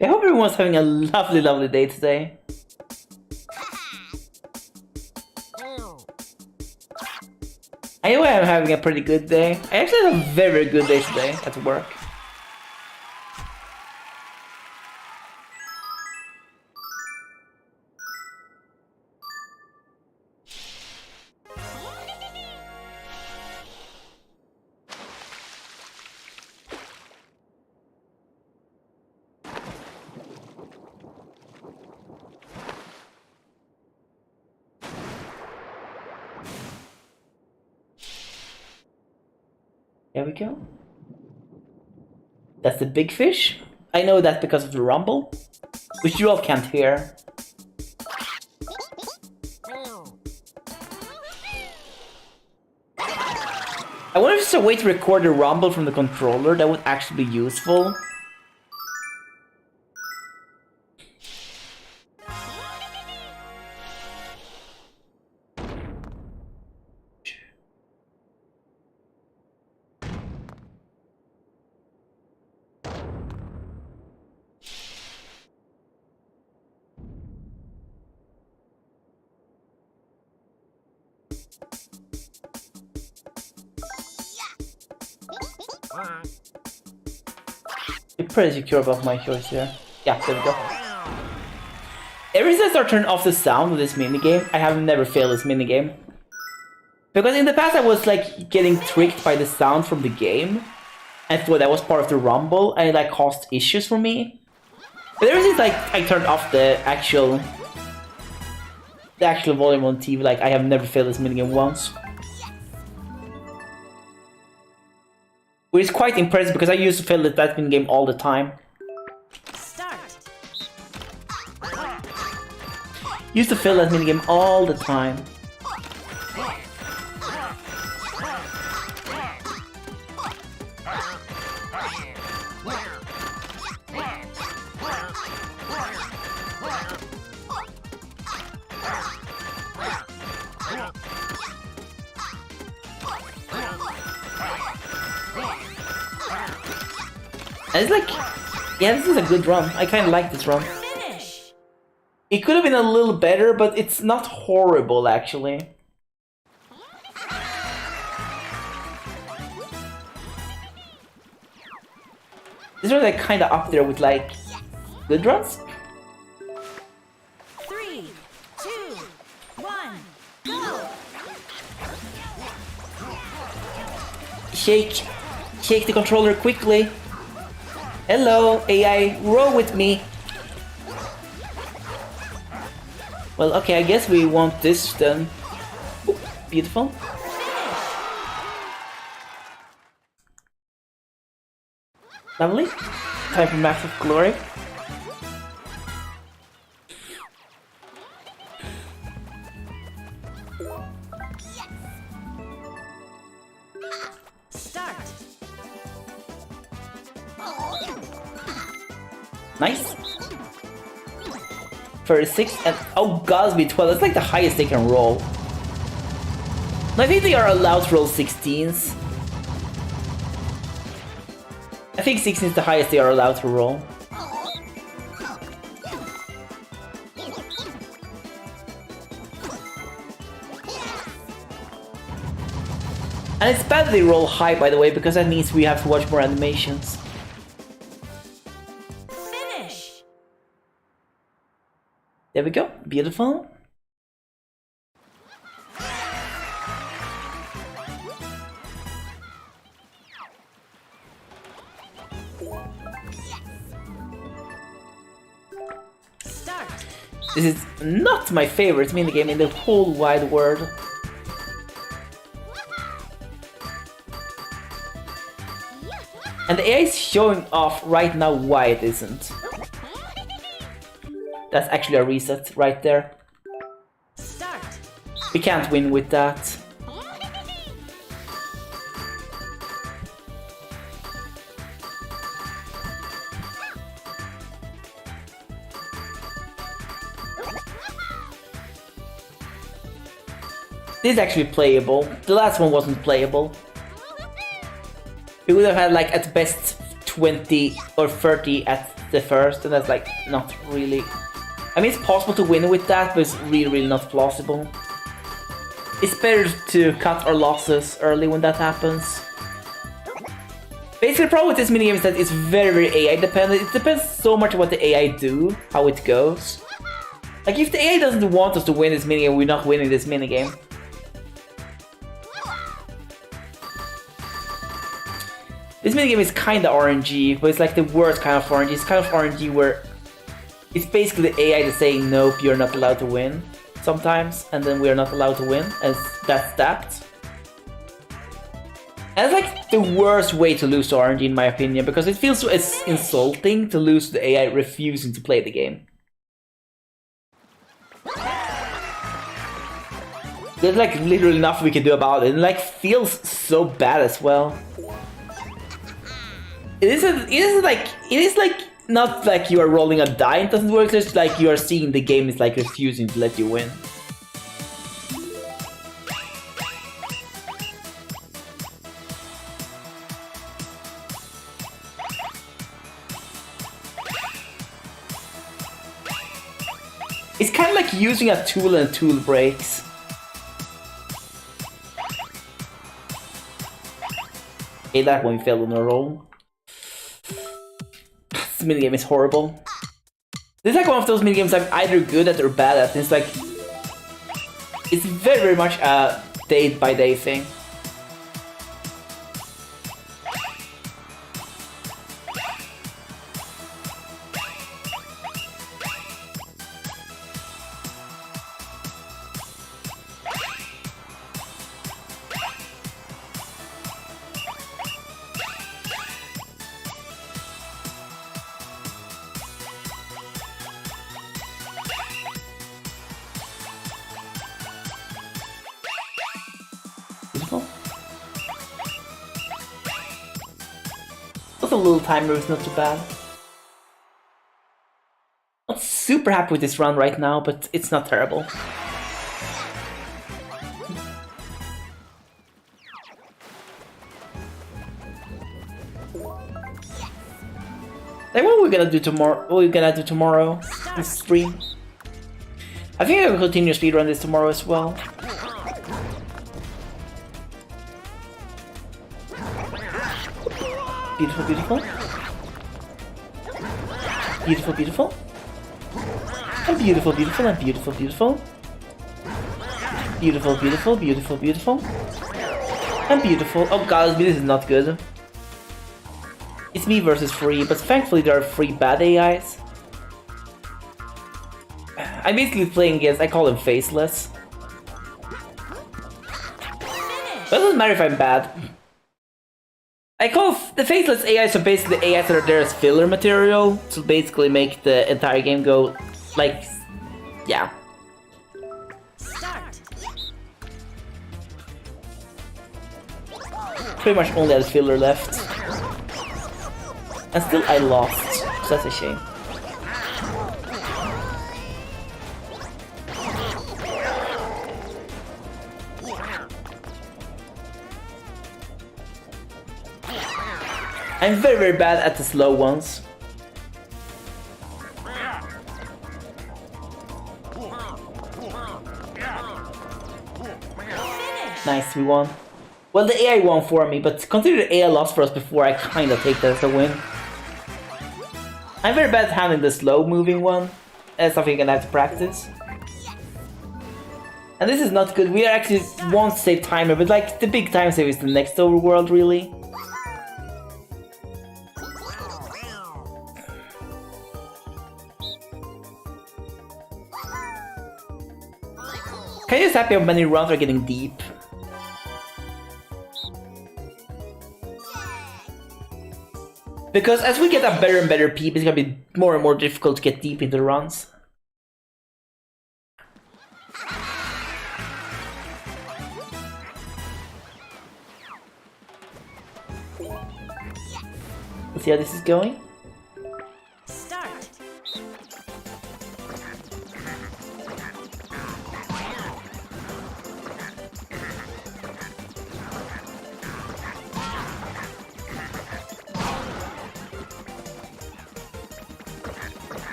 I hope everyone's having a lovely, lovely day today. I know I'm having a pretty good day. I actually had a very, very good day today at work. There we go. That's the big fish. I know that because of the rumble, which you all can't hear. I wonder if there's a way to record the rumble from the controller that would actually be useful. I'm pretty secure about my choice here. Yeah, there we go. Ever since I turned off the sound of this minigame, I have never failed this minigame. Because in the past I was like getting tricked by the sound from the game. I thought that was part of the rumble and it like caused issues for me. But ever since like I turned off the actual volume on TV, like I have never failed this minigame once. Which is quite impressive because I used to fail that minigame all the time. Start. Used to fail that minigame all the time. And it's like, yeah, this is a good run. I kind of like this run. Finish. It could have been a little better, but it's not horrible actually. This was like kind of up there with like good runs. 3, 2, 1, go. Shake the controller quickly. Hello, AI, roll with me. Well, okay, I guess we want this then. Ooh, beautiful. Lovely. Time for massive glory. Start. Nice. 36 and oh god, be 12. That's like the highest they can roll. I think they are allowed to roll 16s. I think 16 is the highest they are allowed to roll. And it's bad they roll high, by the way, because that means we have to watch more animations. Finish. There we go. Beautiful. Start. This is not my favorite minigame in the whole wide world. And the AI is showing off right now why it isn't. That's actually a reset right there. Start. We can't win with that. This is actually playable. The last one wasn't playable. We would have had like at best 20 or 30 at the first, and that's like not really... I mean, it's possible to win with that, but it's really not plausible. It's better to cut our losses early when that happens. Basically, the problem with this minigame is that it's very AI dependent. It depends so much on what the AI do, how it goes. Like, if the AI doesn't want us to win this minigame, we're not winning this minigame. This minigame is kinda RNG, but it's like the worst kind of RNG. It's kind of RNG where it's basically the AI that's saying nope, you're not allowed to win sometimes, and then we're not allowed to win, and that's that. And it's like the worst way to lose to RNG in my opinion, because it feels so insulting to lose to the AI refusing to play the game. There's like literally nothing we can do about it, and like feels so bad as well. It is like not like you are rolling a die, it doesn't work, it's just like you are seeing the game is like refusing to let you win. It's kind of like using a tool and a tool breaks. Okay, that one fell on a roll. This minigame is horrible. This is like one of those minigames I'm either good at or bad at. It's like... It's very much a day-by-day thing. A little timer is not too bad. Not super happy with this run right now, but it's not terrible. Like what we're gonna do tomorrow? What we're gonna do tomorrow? This stream. I think I will continue speedrun this tomorrow as well. Beautiful, beautiful. Beautiful, beautiful. And beautiful, beautiful, and beautiful, beautiful. Beautiful, beautiful, beautiful, beautiful. And beautiful. Oh god, this is not good. It's me versus free, but thankfully there are 3 bad AIs. I'm basically playing against, I call them faceless. But it doesn't matter if I'm bad. I call the faceless AI, so basically the AIs that are there as filler material to basically make the entire game go like, yeah. Start. Pretty much only has filler left. And still I lost, so that's a shame. I'm very bad at the slow ones. Nice, we won. Well, the AI won for me, but consider the AI lost for us before, I kinda take that as a win. I'm very bad at handling the slow moving one. That's something I'm gonna have to practice. And this is not good. We are actually won't save timer, but like the big time save is the next overworld, really. Kind of happy how many runs are getting deep. Because as we get a better and better PB, it's gonna be more and more difficult to get deep into the runs. Let's see how this is going. Start.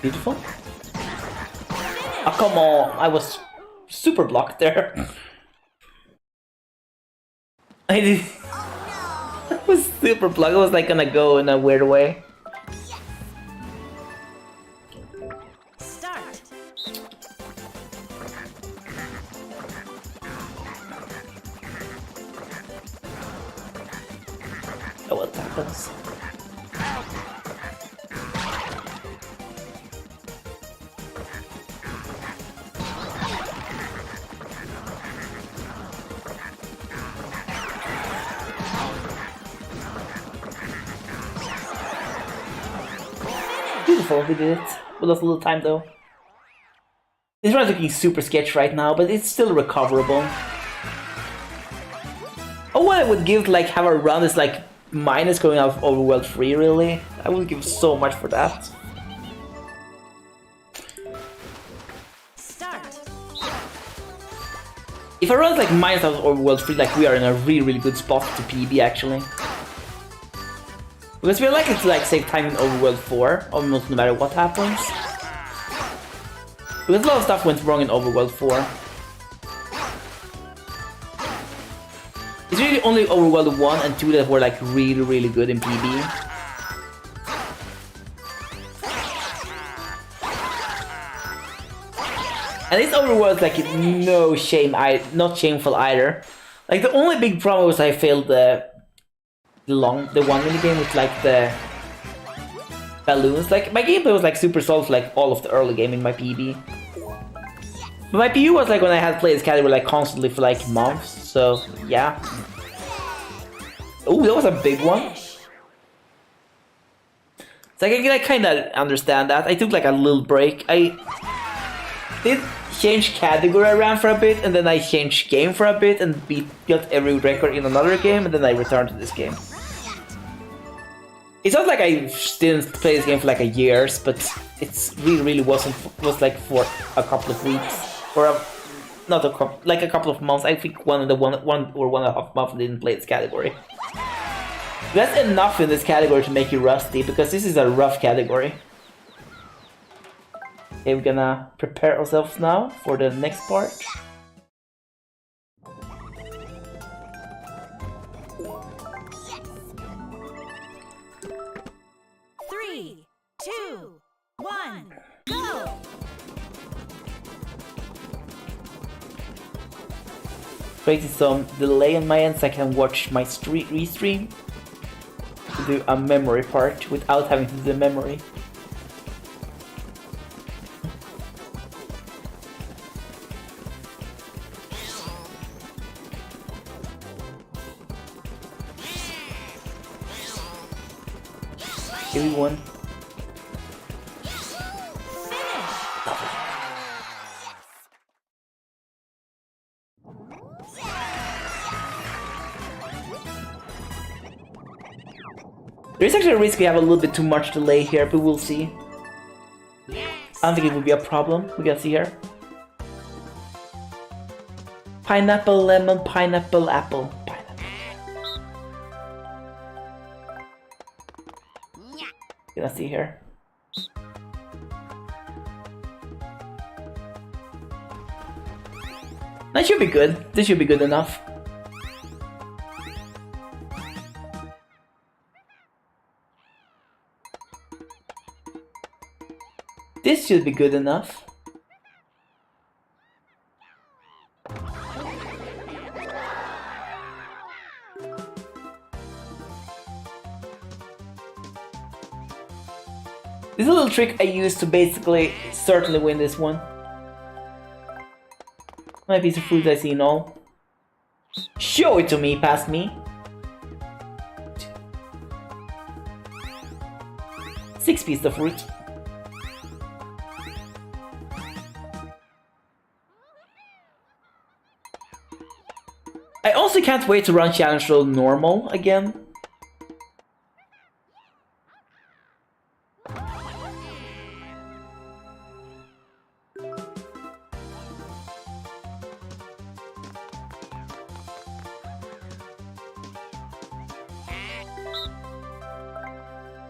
Beautiful. Oh, come on. I was super blocked there. I did. I was super blocked. I was like gonna go in a weird way. Start. Oh, what happens? Beautiful, we did it. We lost a little time though. This run's looking super sketch right now, but it's still recoverable. Oh, what I would give like have a run is like minus going out of overworld 3 really. I would give so much for that. Start. If I run like minus out of overworld 3, like we are in a really good spot to PB actually. Because we're likely to like save time in overworld 4, almost no matter what happens. Because a lot of stuff went wrong in overworld 4. It's really only overworld 1 and 2 that were like really good in PB. And this overworld like no shame, not shameful either. Like the only big problem was I failed the one minigame with like the balloons. Like my gameplay was like super solid like all of the early game in my PB. But my PB was like when I had played this category like constantly for like months, so yeah. Oh, that was a big one. So I kind of understand that. I took like a little break. I did change category around for a bit, and then I changed game for a bit and built every record in another game, and then I returned to this game. It's not like I didn't play this game for like a years, but it's really was like for a couple of weeks or not a couple, like a couple of months. I think one or 1.5 months I didn't play this category. That's enough in this category to make you rusty, because this is a rough category. Okay, we're gonna prepare ourselves now for the next part. Three, two, one, go! Creating some delay on my end so I can watch my restream to do a memory part without having to do the memory. Here we won. There's actually a risk we have a little bit too much delay here, but we'll see. I don't think it would be a problem. We can see here. Pineapple, lemon, pineapple, apple. Pineapple. You can see here. That should be good. This should be good enough. This should be good enough. This is a little trick I use to basically certainly win this one. My piece of fruit I see and all. Show it to me, past me. 6 pieces of fruit. I also can't wait to run Challenge Roll normal again.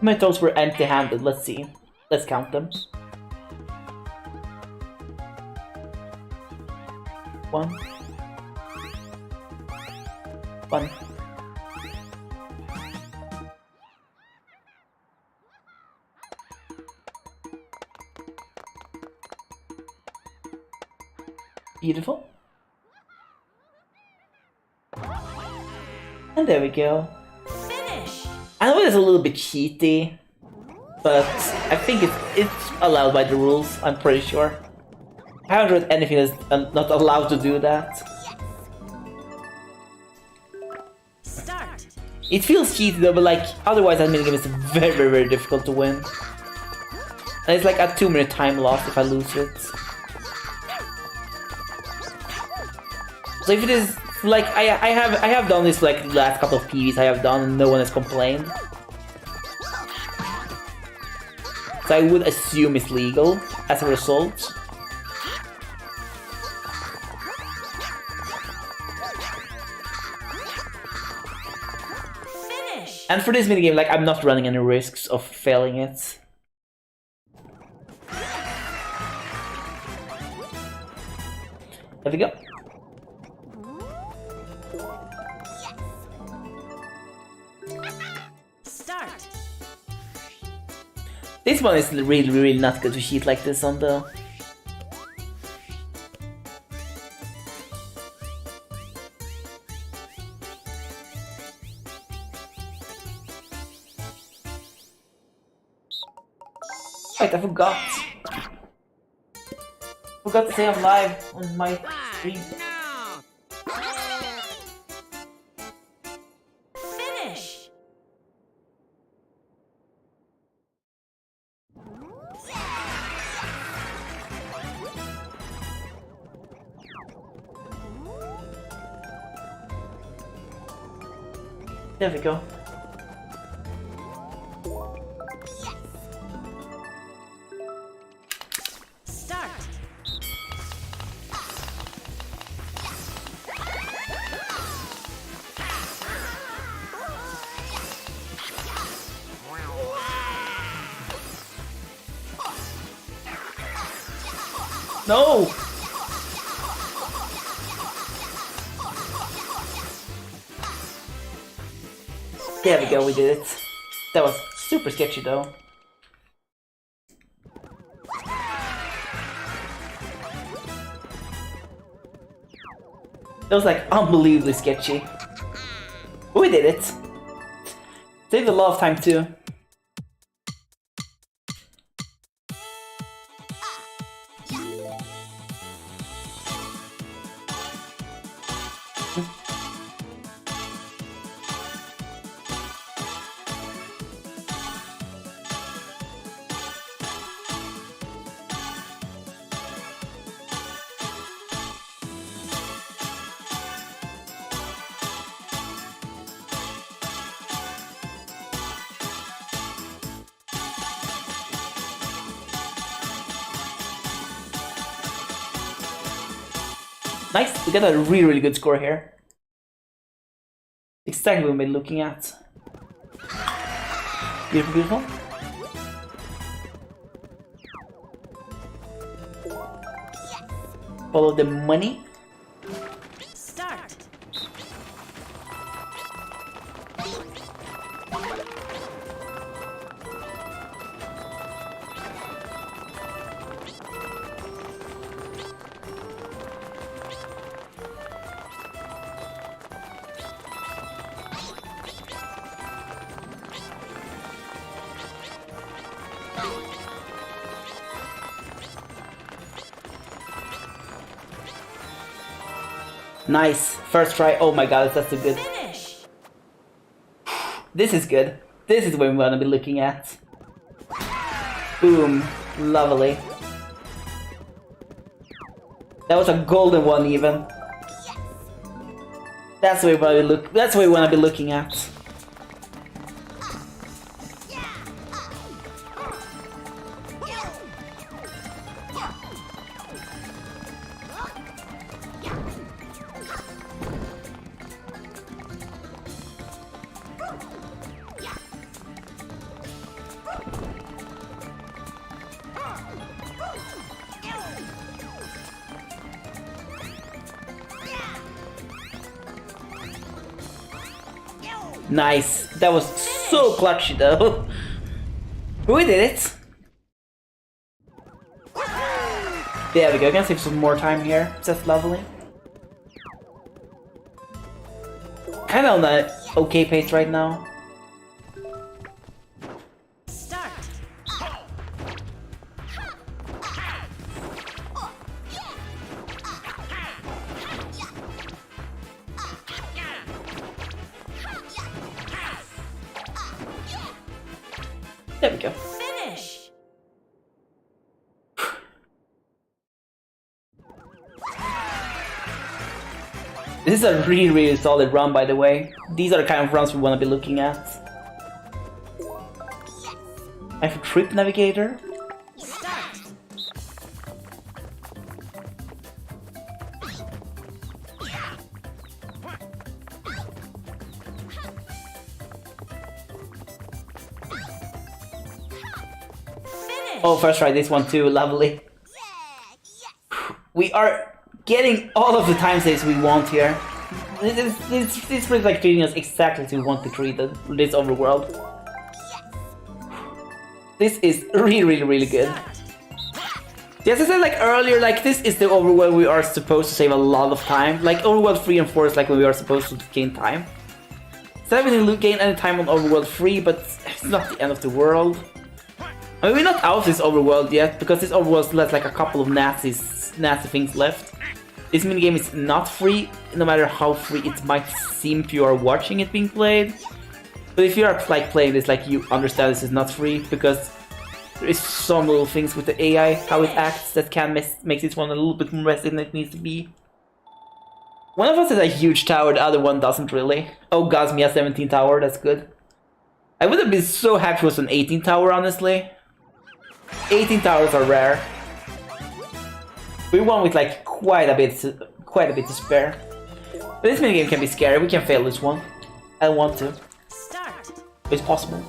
My toes were empty-handed. Let's see. Let's count them. 1. 1. Beautiful. And there we go. Finish. I know it's a little bit cheaty, but I think it's allowed by the rules, I'm pretty sure. I haven't read anything that's not allowed to do that. Start. It feels cheaty though, but like, otherwise that minigame is very difficult to win. And it's like a 2-minute time loss if I lose it. So if it is, like, I have done this like the last couple of PVs I have done and no one has complained. So I would assume it's legal as a result. Finish. And for this minigame, like, I'm not running any risks of failing it. There we go. Start. This one is really not good to cheat like this on though. Wait, I forgot. Forgot to say I'm live on my stream. Finish. There we go. Start. No! There we go, we did it. That was super sketchy though. That was like unbelievably sketchy. But we did it. Saved a lot of time too. Nice, we got a really good score here. Exactly what we've been looking at. Beautiful. Follow the money. Start. Nice. First try. Oh my god, that's so good. Finish. This is good. This is what we want to be looking at. Boom. Lovely. That was a golden one even. That's what we want to look. That's what we want to be looking at. Nice. That was so clutchy though. We did it. There we go. Gonna save some more time here. That's lovely. Kind of on the okay pace right now. Start. There we go. Finish. This is a really solid run, by the way. These are the kind of runs we want to be looking at. I have a trip navigator. Start. Finish. Oh, first try this one too. Lovely. We are getting all of the time saves we want here. This feels like treating us exactly as we want to be treated. This overworld. This is really good. Yes, I said like earlier, like this is the overworld we are supposed to save a lot of time. Like overworld 3 and 4 is like when we are supposed to gain time. So I haven't gained any time on overworld 3, but it's not the end of the world. I mean, we're not out of this overworld yet, because this overworld still has like a couple of nasty things left. This minigame is not free, no matter how free it might seem if you are watching it being played. But if you are like playing this, like you understand this is not free, because there is some little things with the AI, how it acts, that can make this one a little bit more messy than it needs to be. One of us has a huge tower, the other one doesn't really. Oh, Gazmia 17 tower, that's good. I would have been so happy if it was an 18 tower, honestly. 18 towers are rare. We won with like quite a bit to spare. But this minigame can be scary. We can fail this one. I don't want to. Start. It's possible.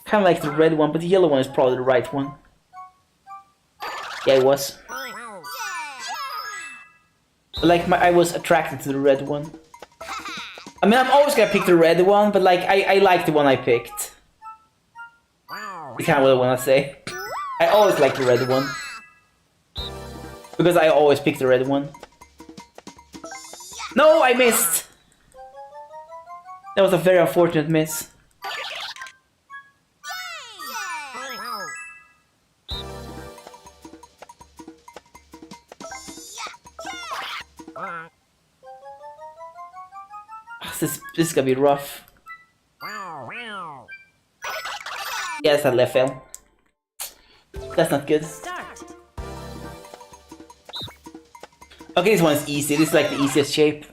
Kind of like the red one, but the yellow one is probably the right one. Yeah, it was. Like I was attracted to the red one. I mean, I'm always gonna pick the red one, but like I like the one I picked. It's kind of what I wanna say. I always like the red one. Because I always pick the red one. No, I missed! That was a very unfortunate miss. This is gonna be rough. Yes, I left fail. That's not good. Start. Okay, this one is easy. This is like the easiest shape.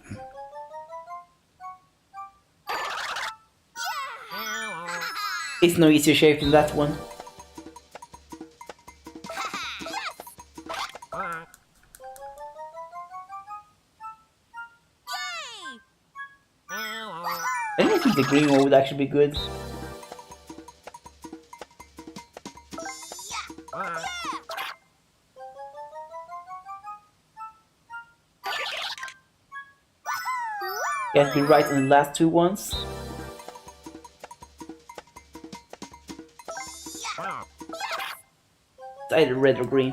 It's no easier shape than that one. I don't think the green one would actually be good. You have to be right on the last two ones. It's either red or green.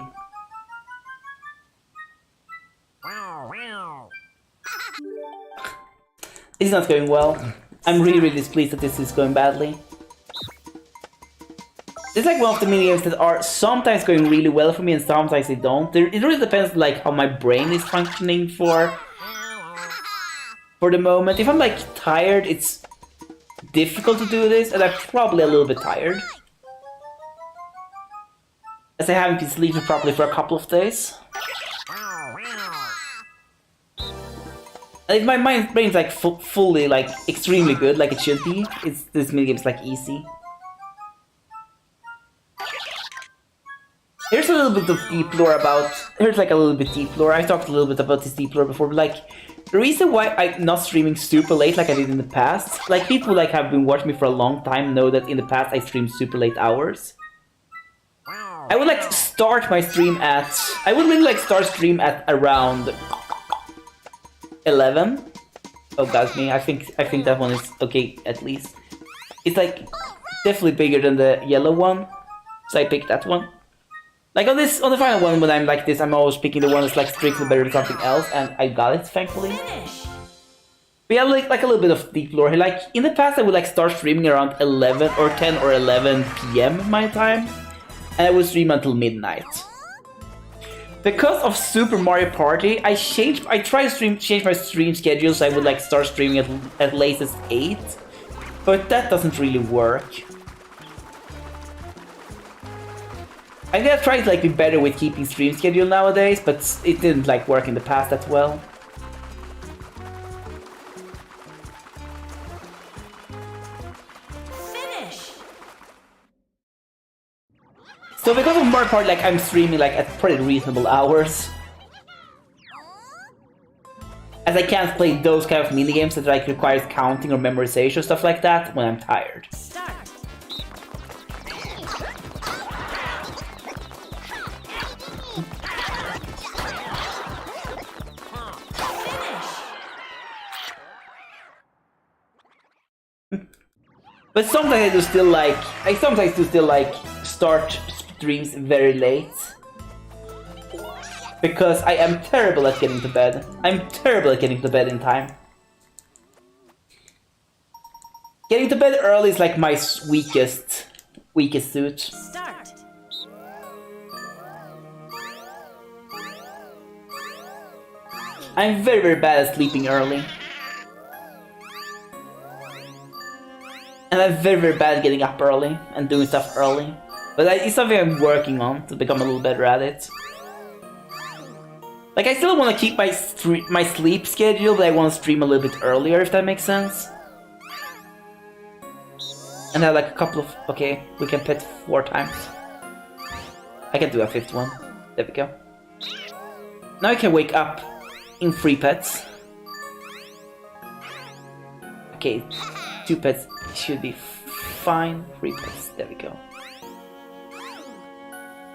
This is not going well. I'm really displeased that this is going badly. It's like one of the minigames that are sometimes going really well for me and sometimes they don't. It really depends like how my brain is functioning for the moment. If I'm like tired, it's difficult to do this, and I'm probably a little bit tired, as I haven't been sleeping properly for a couple of days. And if my brain's like fully, like extremely good, like it should be, this minigame's like easy. Here's a little bit of deep lore about. Here's like a little bit deep lore. I talked a little bit about this deep lore before, but like the reason why I'm not streaming super late like I did in the past, like people like have been watching me for a long time know that in the past I streamed super late hours. I would like start my stream at. I would really like start stream at around 11. Oh god, me. I think that one is okay at least. It's like definitely bigger than the yellow one, so I picked that one. Like on the final one, when I'm like this, I'm always picking the one that's like strictly better than something else, and I got it, thankfully. Finish. But yeah, like a little bit of deep lore. Like in the past, I would like start streaming around 11 or 10 or 11 p.m. my time, and I would stream until midnight. Because of Super Mario Party, I tried to change my stream schedule so I would like start streaming at latest 8, but that doesn't really work. I'm gonna try to like be better with keeping stream schedule nowadays, but it didn't like work in the past that well. Finish. So because of Mario Party, like I'm streaming like at pretty reasonable hours, as I can't play those kind of minigames that like requires counting or memorization stuff like that when I'm tired. Start. But sometimes I do still like, start streams very late. Because I am terrible at getting to bed. I'm terrible at getting to bed in time. Getting to bed early is like my weakest suit. Start. I'm very bad at sleeping early. And I'm very bad at getting up early and doing stuff early. But it's something I'm working on to become a little better at it. Like I still want to keep my sleep schedule, but I want to stream a little bit earlier, if that makes sense. And have like a couple of... Okay, we can pet 4 times. I can do a 5th one. There we go. Now I can wake up in 3 pets. Okay, 2 pets should be fine. 3 pets, there we go.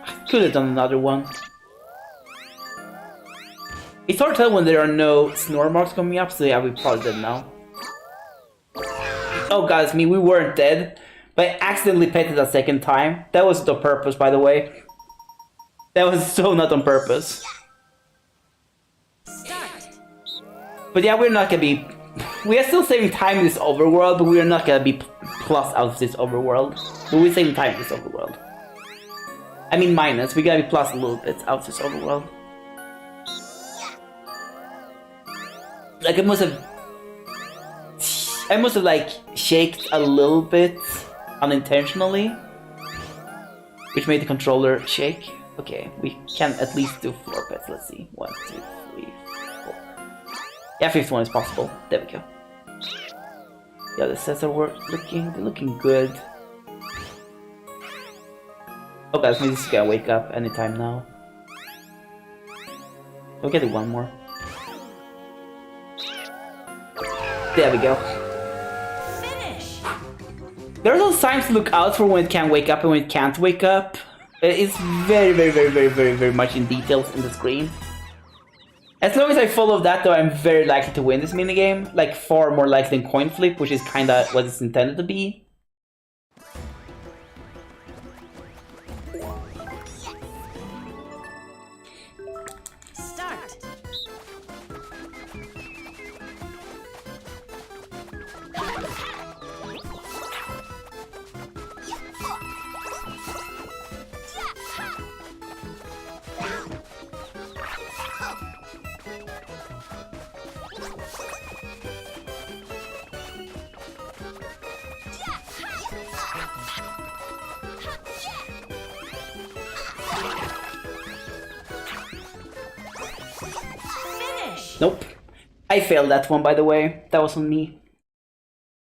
I could have done another one. It's hard to tell when there are no snore marks coming up, so yeah, we probably dead now. Oh god, it's me, we weren't dead, but I accidentally petted a 2nd time. That wasn't on purpose, by the way. That was so not on purpose. Start. But yeah, we're not gonna be... We are still saving time in this overworld, but we are not gonna be plus out of this overworld. But we're saving time in this overworld. I mean minus, we gotta be plus a little bit out of this overworld. Like I must have like shaked a little bit unintentionally, which made the controller shake. Okay, we can at least do 4 pets. Let's see, 1, 2, 3, 4. Yeah, 5th one is possible. There we go. Yeah, the sets are looking good. Oh guys, maybe this is gonna wake up anytime now. We'll get it 1 more. There we go. Finish. There are those signs to look out for when it can wake up and when it can't wake up. It's very much in details in the screen. As long as I follow that though, I'm very likely to win this minigame. Like far more likely than coin flip, which is kinda what it's intended to be. Start. Finish. Nope. I failed that one, by the way. That was on me.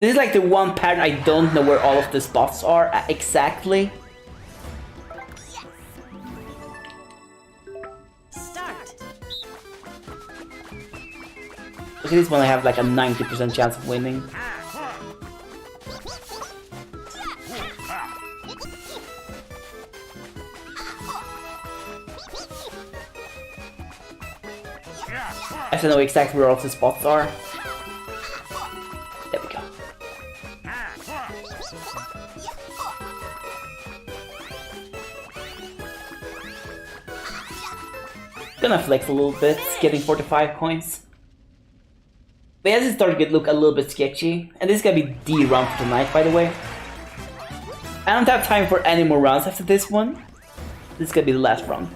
This is like the one pattern I don't know where all of the spots are exactly. Start. Look at this one, I have like a 90% chance of winning. I don't know exactly where all the spots are. There we go. Gonna flex a little bit, getting 45 coins. But yeah, this is starting to look a little bit sketchy. And this is gonna be the run for tonight, by the way. I don't have time for any more runs after this one. This is gonna be the last run.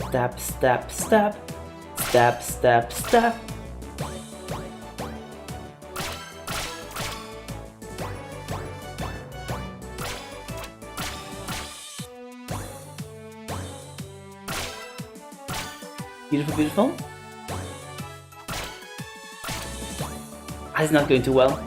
Step, step, step. Step, step, step. Beautiful, beautiful. It's not going too well.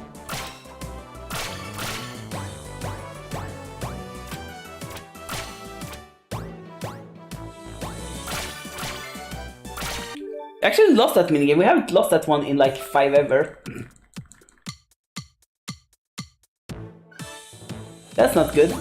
Actually lost that minigame. We haven't lost that one in like 5 ever. That's not good.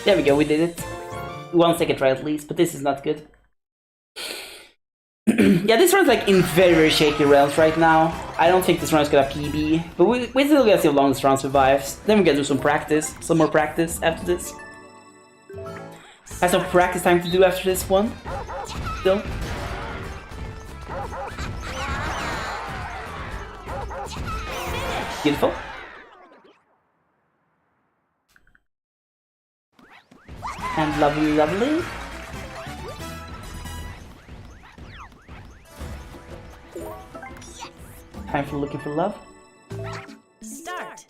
There we go, we did it. 1 second try at least, but this is not good. Yeah, this run's like in very, very shaky realms right now. I don't think this run's gonna PB, but we still gotta see how long this run survives. Then we gotta do some practice, some more practice after this. Have some practice time to do after this one. Still. Beautiful. And lovely, lovely. Time for looking for love. Start.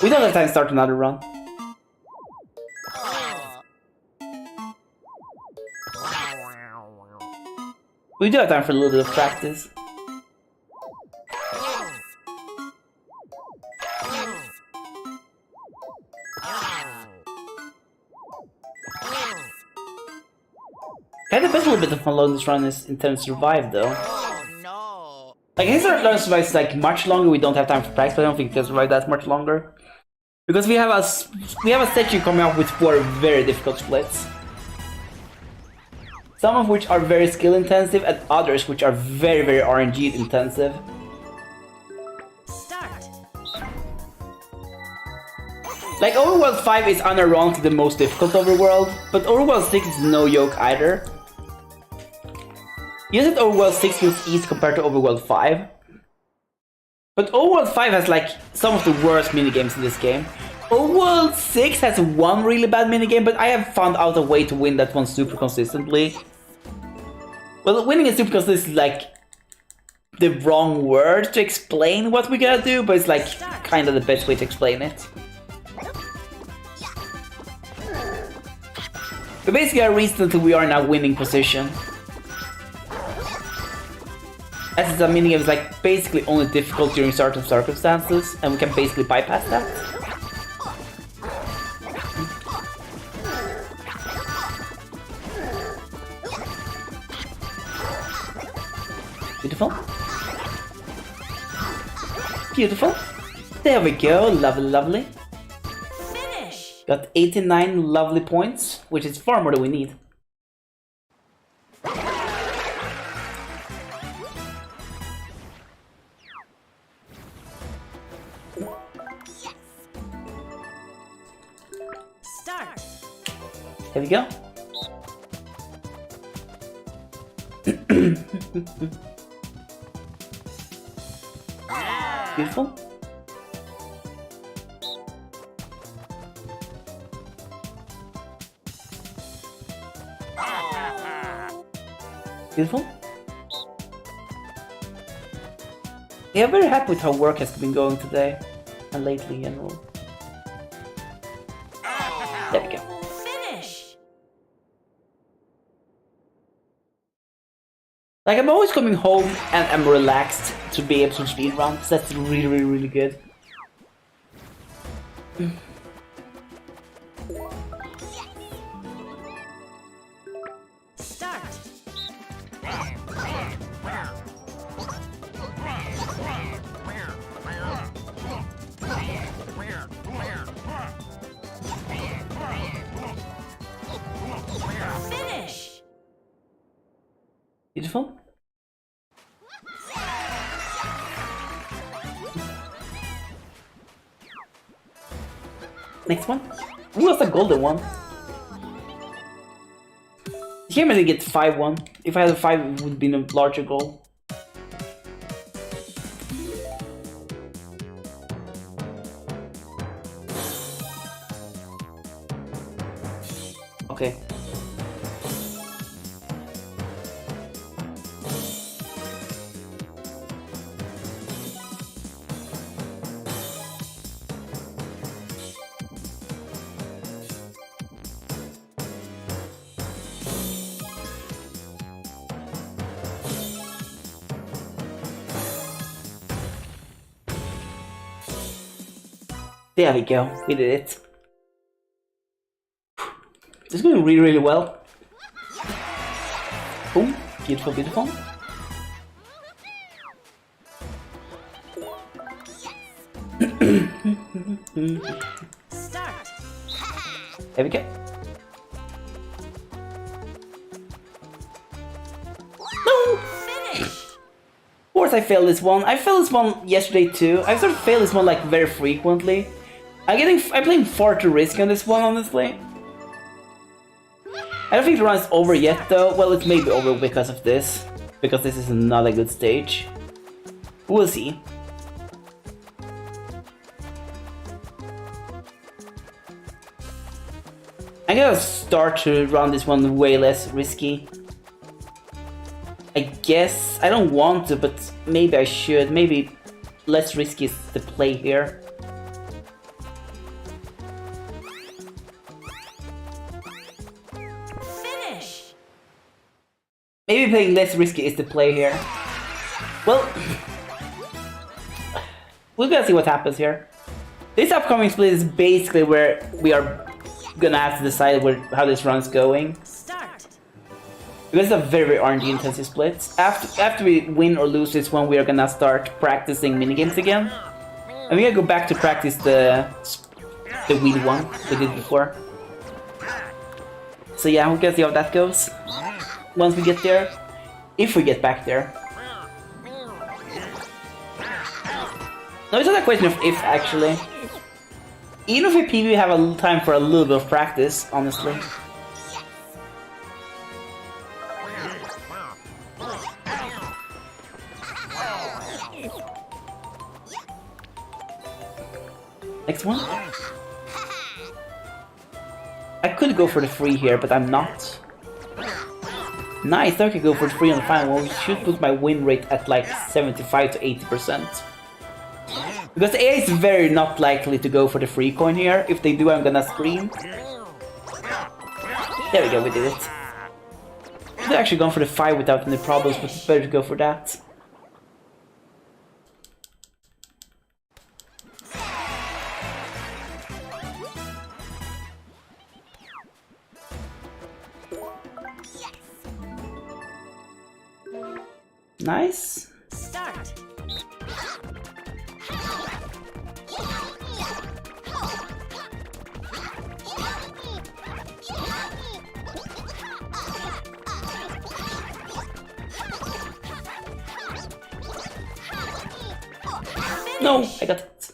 We don't have time to start another run. We do have time for a little bit of practice. Kind of depends a little bit on how long this run is intended to survive, though. No. Like, I think our run survives like much longer. We don't have time for practice, but I don't think it can survive that much longer because we have a section coming up with 4 very difficult splits. Some of which are very skill intensive, and others which are very, very RNG intensive. Start. Like, Overworld 5 is unironically the most difficult overworld, but Overworld 6 is no joke either. You said Overworld 6 feels easy compared to Overworld 5. But Overworld 5 has like some of the worst minigames in this game. Overworld 6 has one really bad minigame, but I have found out a way to win that one super consistently. Well, winning it super consistently is like the wrong word to explain what we gotta do, but it's like kind of the best way to explain it. But basically I reached until we are in a winning position. As it's a minigame is like basically only difficult during certain circumstances, and we can basically bypass that. Beautiful. Beautiful. There we go. Lovely, lovely. Finish. Got 89 lovely points, which is far more than we need. Start. There we go. Beautiful. Beautiful. Yeah, I'm very happy with how work has been going today and lately in general. There we go. Finish. Like, I'm always coming home and I'm relaxed to be able to speedrun, so that's really, really, really good. Start. Finish. Beautiful. Next one. Who was the golden one? Here I'm gonna get 5-1. If I had a 5, it would have been a larger goal. Okay. There we go, we did it. This is going really, really well. Boom, beautiful, beautiful. Start. There we go. No! Finish. Of course I failed this one. I failed this one yesterday too. I sort of fail this one like very frequently. I'm playing far too risky on this one, honestly. I don't think the run is over yet though. Well, it's maybe over because of this. Because this is not a good stage. We'll see. I'm gonna start to run this one way less risky. I guess I don't want to, but maybe I should. Maybe less risky is the play here. Finish. Maybe playing less risky is the play here. Well, we're gonna see what happens here. This upcoming split is basically where we are gonna have to decide how this run's going. Start. Because it's a very RNG intensive split. After we win or lose this one, we are gonna start practicing minigames again. And we're gonna go back to practice the wheel one we did before. So yeah, we're gonna see how that goes. Once we get there. If we get back there. No, it's not a question of if, actually. Even if we PvP, we have a time for a little bit of practice, honestly. Next one. I could go for the free here, but I'm not. Nice, I could go for the free on the final one, which should put my win rate at like 75 to 80%. Because the AI is very not likely to go for the free coin here. If they do, I'm gonna scream. There we go, we did it. Could have actually gone for the 5 without any problems, but it's better to go for that. Nice. Start. No, I got hit.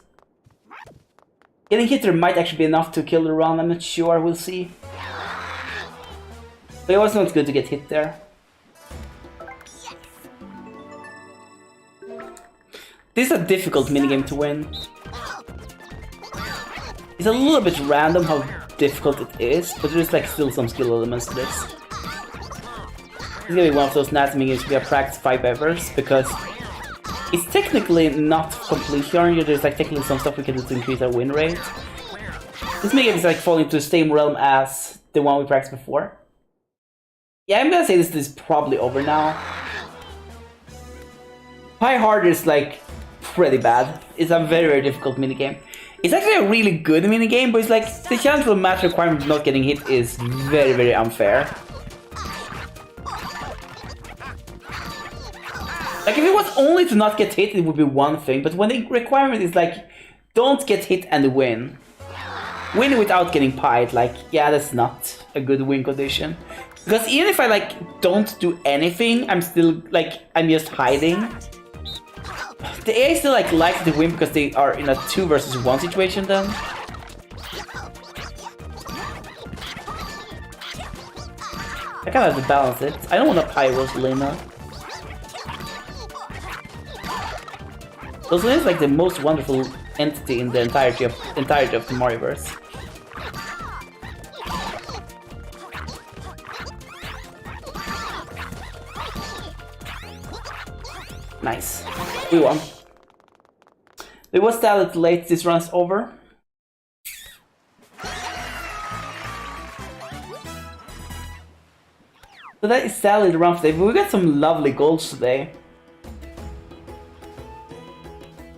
Getting hit there might actually be enough to kill the run, I'm not sure, we'll see. But it was not good to get hit there. This is a difficult minigame to win. It's a little bit random how difficult it is, but there's like still some skill elements to this. It's gonna be one of those nasty minigames we have practiced 5 hours, because it's technically not completely hard. There's like technically some stuff we can do to increase our win rate. This minigame is like falling into the same realm as the one we practiced before. Yeah, I'm gonna say this is probably over now. High hard is like pretty bad. It's a very, very difficult minigame. It's actually a really good minigame, but it's like the chance for match requirement of not getting hit is very, very unfair. Like if it was only to not get hit, it would be one thing, but when the requirement is like, don't get hit and win. Win without getting pied, like, yeah, that's not a good win condition. Because even if I like don't do anything, I'm still like, I'm just hiding. The AI still like likes to win because they are in a 2 versus 1 situation then. I kinda have to balance it. I don't want to pie Rosalina. Rosalina is like the most wonderful entity in the entirety of the Marioverse. Nice. We won. It was a little late, this run's over. So that is sadly the run today, but we got some lovely goals today.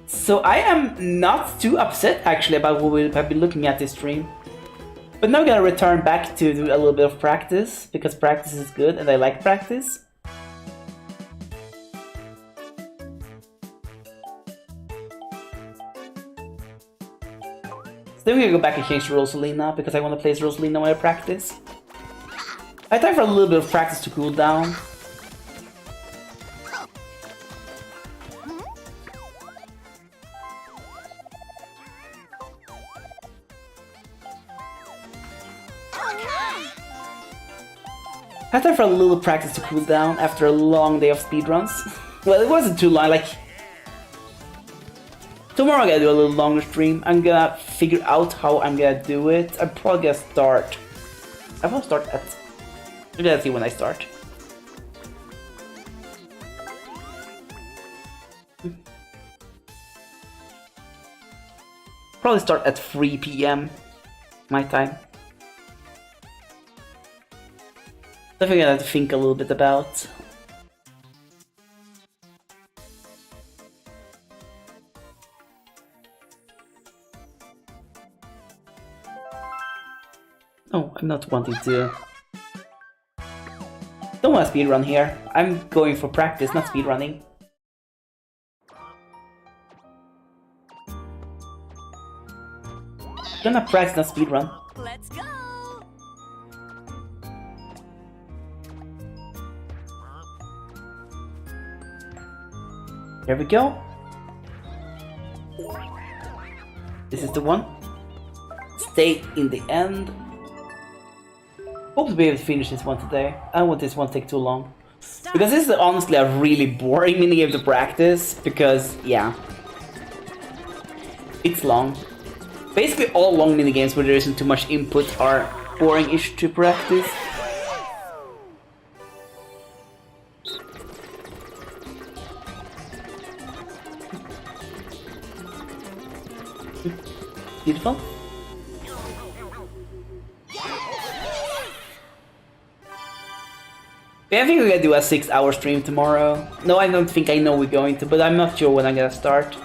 So I am not too upset actually about what we have been looking at this stream. But now I'm gonna return back to do a little bit of practice, because practice is good and I like practice. Then we're gonna go back and change to Rosalina, because I want to play as Rosalina when I practice. I time for a little bit of practice to cool down. I time for a little practice to cool down after a long day of speedruns. Well, it wasn't too long, like... Tomorrow I'm gonna do a little longer stream. I'm gonna figure out how I'm gonna do it. I'm probably gonna start... I won't start at... I'm gonna see when I start. Probably start at 3 PM my time. Something I have to think a little bit about. No, I'm not wanting to... Don't want to speedrun here. I'm going for practice, not speedrunning. Gonna practice, not speedrun. Let's go. Here we go. This is the one. Stay in the end. Hope to be able to finish this one today. I don't want this one to take too long. Because this is honestly a really boring minigame to practice, because, yeah. It's long. Basically all long minigames where there isn't too much input are boring-ish to practice. Beautiful. Yeah, I think we're gonna do a 6-hour stream tomorrow. No, I don't think I know we're going to, but I'm not sure when I'm gonna start.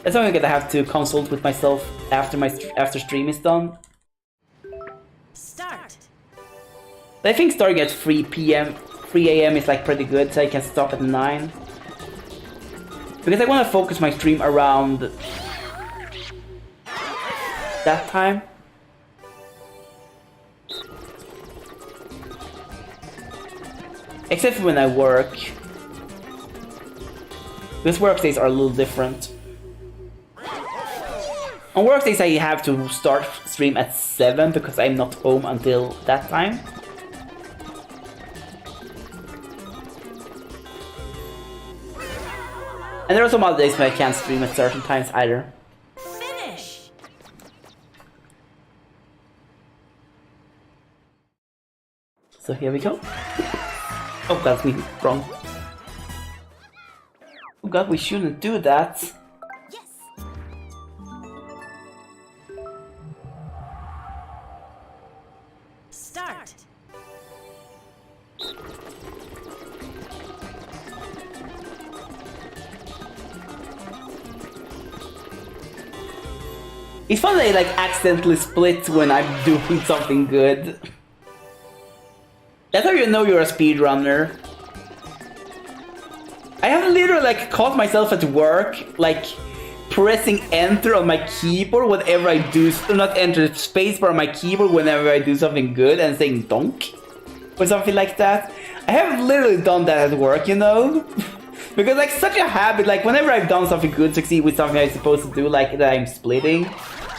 That's why I'm gonna have to consult with myself after stream is done. Start. I think starting at 3 PM, 3 AM is like pretty good, so I can stop at 9. Because I want to focus my stream around that time. Except for when I work. Because work days are a little different. On work days I have to start stream at 7 because I'm not home until that time. And there are some other days when I can't stream at certain times either. Finish. So here we go. Oh, that's me wrong. Oh god, we shouldn't do that. Yes. Start. It's fun that I like accidentally split when I'm doing something good. That's how you know you're a speedrunner. I have literally like caught myself at work, like pressing enter on my keyboard whenever I do, not enter, spacebar on my keyboard whenever I do something good and saying donk or something like that. I have literally done that at work, you know? Because like such a habit, like whenever I've done something good, succeed with something I'm supposed to do, like that I'm splitting.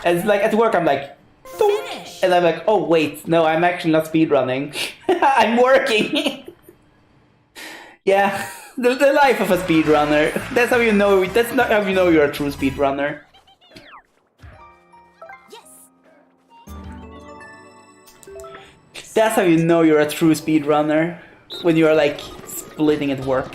And it's like at work I'm like, donk, and I'm like, oh wait, no, I'm actually not speedrunning. I'm working. Yeah, the life of a speedrunner. That's how you know. That's not how you know you're a true speedrunner. Yes. That's how you know you're a true speedrunner. When you're like splitting at work.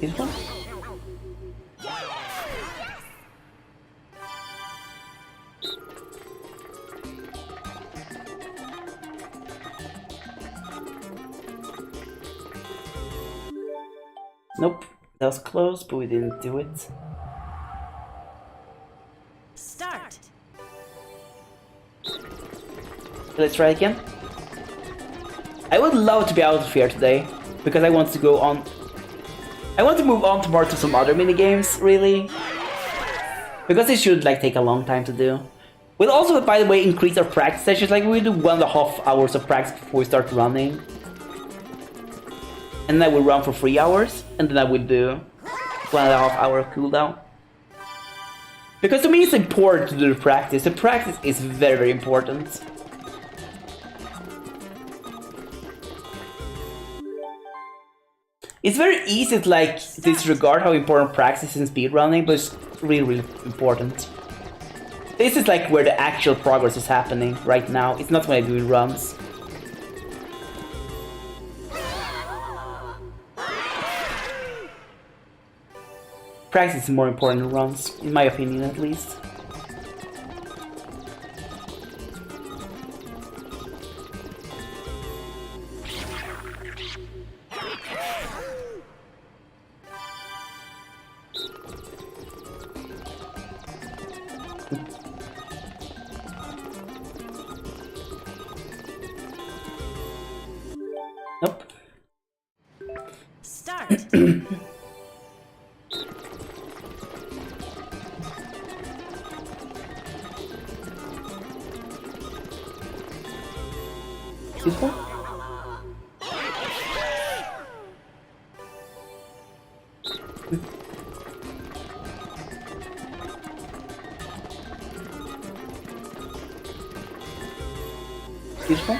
This one? Nope, that was close, but we didn't do it. Start. Let's try again. I would love to be out of here today, because I want to go on. I want to move on tomorrow to some other minigames, really. Because it should like take a long time to do. We'll also, by the way, increase our practice sessions. Like we do 1.5 hours of practice before we start running. And then I will run for 3 hours, and then I will do 1.5 hour cooldown. Because to me it's important to do the practice. The practice is very, very important. It's very easy to like disregard how important practice is in speedrunning, but it's really, really important. This is like where the actual progress is happening right now. It's not when I do runs. Practice is more important than runs, in my opinion at least. Nope. Start. This one? This one?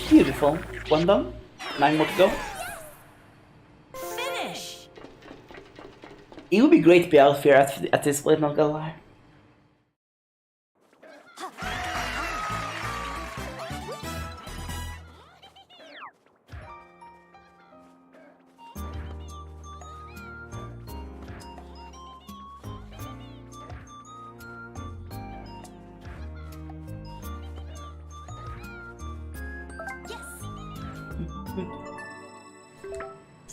Beautiful. One done. 9 more to go. Finish. It would be great to be out here at this point, not gonna lie.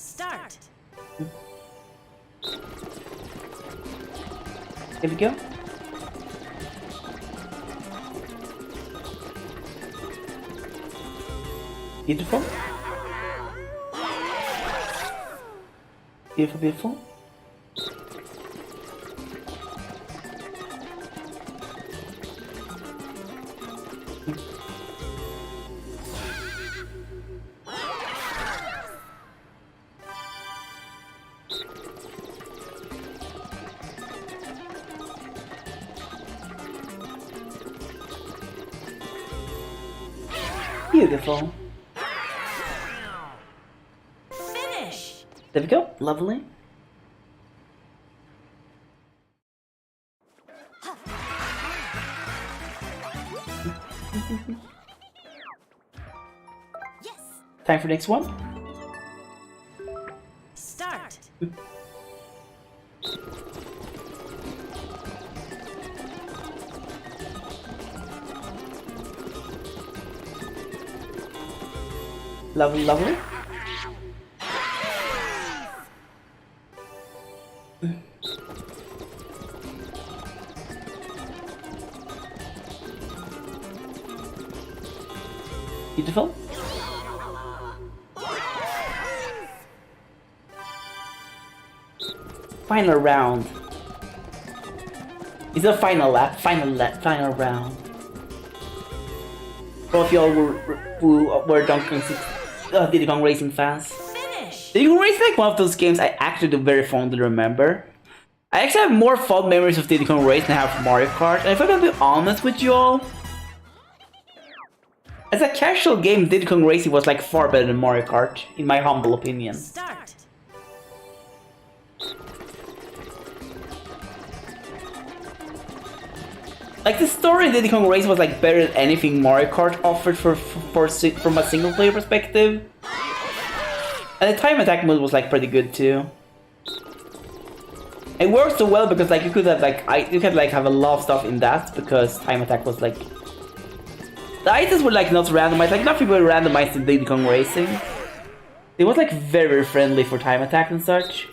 Start. Here we go. Beautiful. Beautiful, beautiful. Beautiful. Finish. There we go. Lovely. Yes. Time for next one. Start. Lovely, lovely. Beautiful. Final round. It's a final lap, final round. Both y'all were Diddy Kong Racing fans. Finish. Diddy Kong Racing is like one of those games I actually do very fondly remember. I actually have more fond memories of Diddy Kong Racing than I have of Mario Kart, and if I'm gonna be honest with y'all, as a casual game, Diddy Kong Racing was like far better than Mario Kart, in my humble opinion. Start. Like the story in Diddy Kong Racing was like better than anything Mario Kart offered from a single player perspective. And the time attack mode was like pretty good too. It worked so well because like you could have have a lot of stuff in that because time attack was like the items were like not randomized, like nothing were randomized in Diddy Kong Racing. It was like very friendly for time attack and such.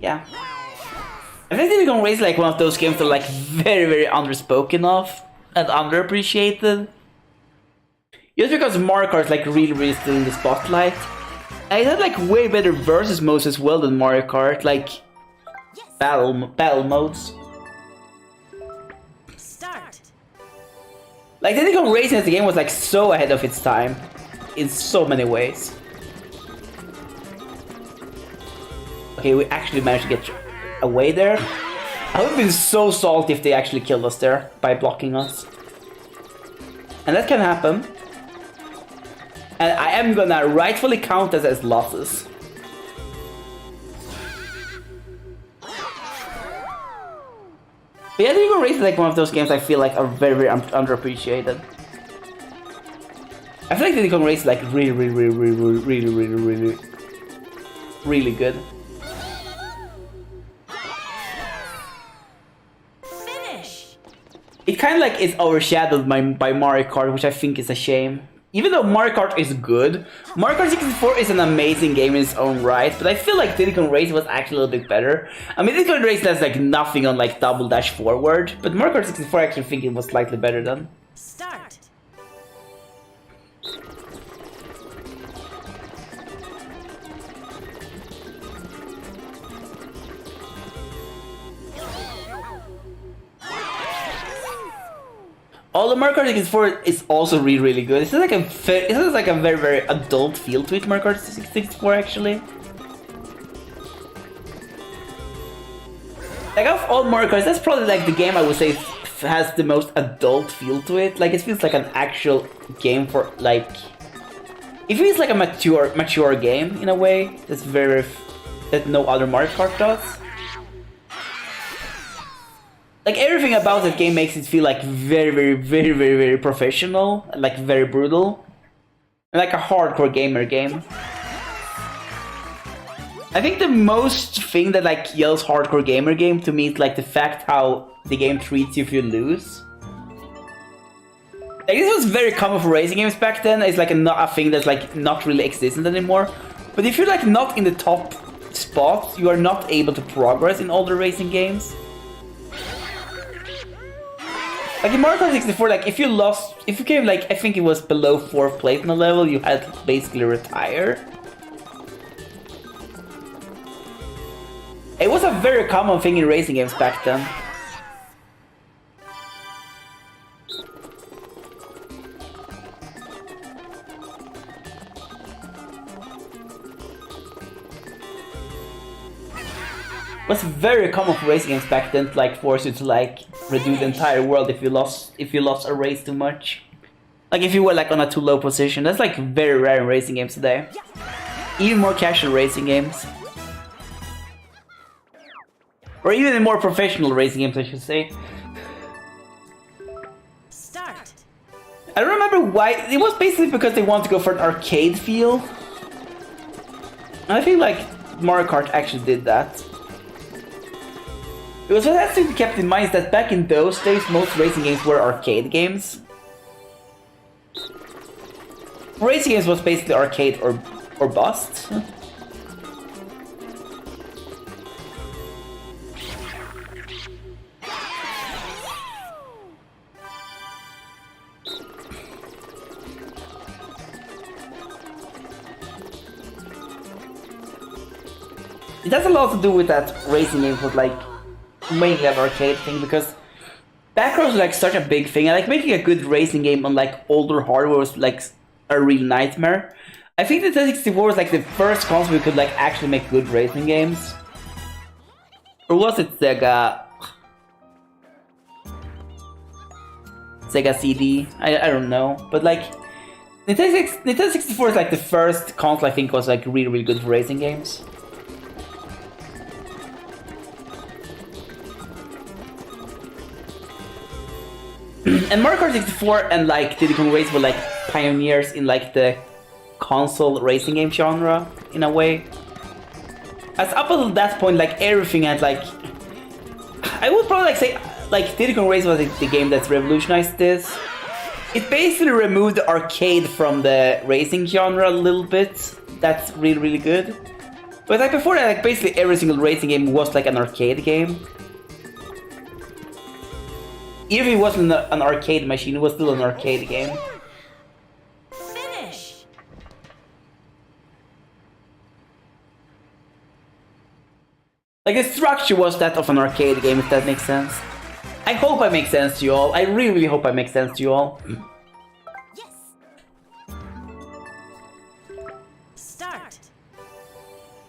Yeah. I think Diddy Kong Racing is like one of those games that are like very underspoken of and underappreciated. Just because Mario Kart is like really still in the spotlight. And it had like way better versus modes as well than Mario Kart, like battle modes. Start. Like Diddy Kong Racing as a game was like so ahead of its time in so many ways. Okay, we actually managed to get away there. I would have been so salty if they actually killed us there by blocking us. And that can happen. And I am gonna rightfully count this as losses. But yeah, Diddy Kong Racing is like one of those games I feel like are very underappreciated. I feel like Diddy Kong Racing is like really good. Finish. It kind of like is overshadowed by Mario Kart, which I think is a shame. Even though Mario Kart is good, Mario Kart 64 is an amazing game in its own right, but I feel like Diddy Kong Racing was actually a little bit better. I mean, Diddy Kong Racing has like nothing on like Double Dash Forward, but Mario Kart 64 I actually think it was slightly better than. Start. Although Mario Kart 64 is also really good. This is like a very adult feel to it, Mario Kart 64 actually. Like of all Mario Karts, that's probably like the game I would say has the most adult feel to it. Like it feels like an actual game for like. It feels like a mature game in a way. That's that no other Mario Kart does. Like everything about that game makes it feel like very professional, like very brutal, and like a hardcore gamer game. I think the most thing that like yells hardcore gamer game to me is like the fact how the game treats you if you lose. Like, this was very common for racing games back then. It's like a thing that's like not really existent anymore. But if you're like not in the top spot, you are not able to progress in older racing games. Like in Mario Kart 64, like if you came like, I think it was below 4th place in the level, you had to basically retire. It was a very common thing in racing games back then. It was very common for racing games back then to like force you to like redo the entire world if you lost a race too much. Like if you were like on a too low position. That's like very rare in racing games today. Even more casual racing games. Or even in more professional racing games, I should say. Start. I don't remember why. It was basically because they wanted to go for an arcade feel. And I think like Mario Kart actually did that. It was what has to be kept in mind is that back in those days, most racing games were arcade games. Racing games was basically arcade or bust. It has a lot to do with that racing games was like mainly an arcade thing, because backroads was like such a big thing, and like making a good racing game on like older hardware was like a real nightmare. I think the 64 was like the first console we could like actually make good racing games. Or was it Sega? Sega CD? I don't know, but like Nintendo 64 is like the first console I think was like really good for racing games. And Mario Kart 64 and like Diddy Kong Race were like pioneers in like the console racing game genre in a way. As up until that point, like everything had like, I would probably like say like Diddy Kong Race was the game that's revolutionized this. It basically removed the arcade from the racing genre a little bit. That's really good. But like before that, like basically every single racing game was like an arcade game. Even if it wasn't an arcade machine, it was still an arcade game. Finish. Like the structure was that of an arcade game, if that makes sense. I hope I make sense to you all. I really hope I make sense to you all. Yes. Start.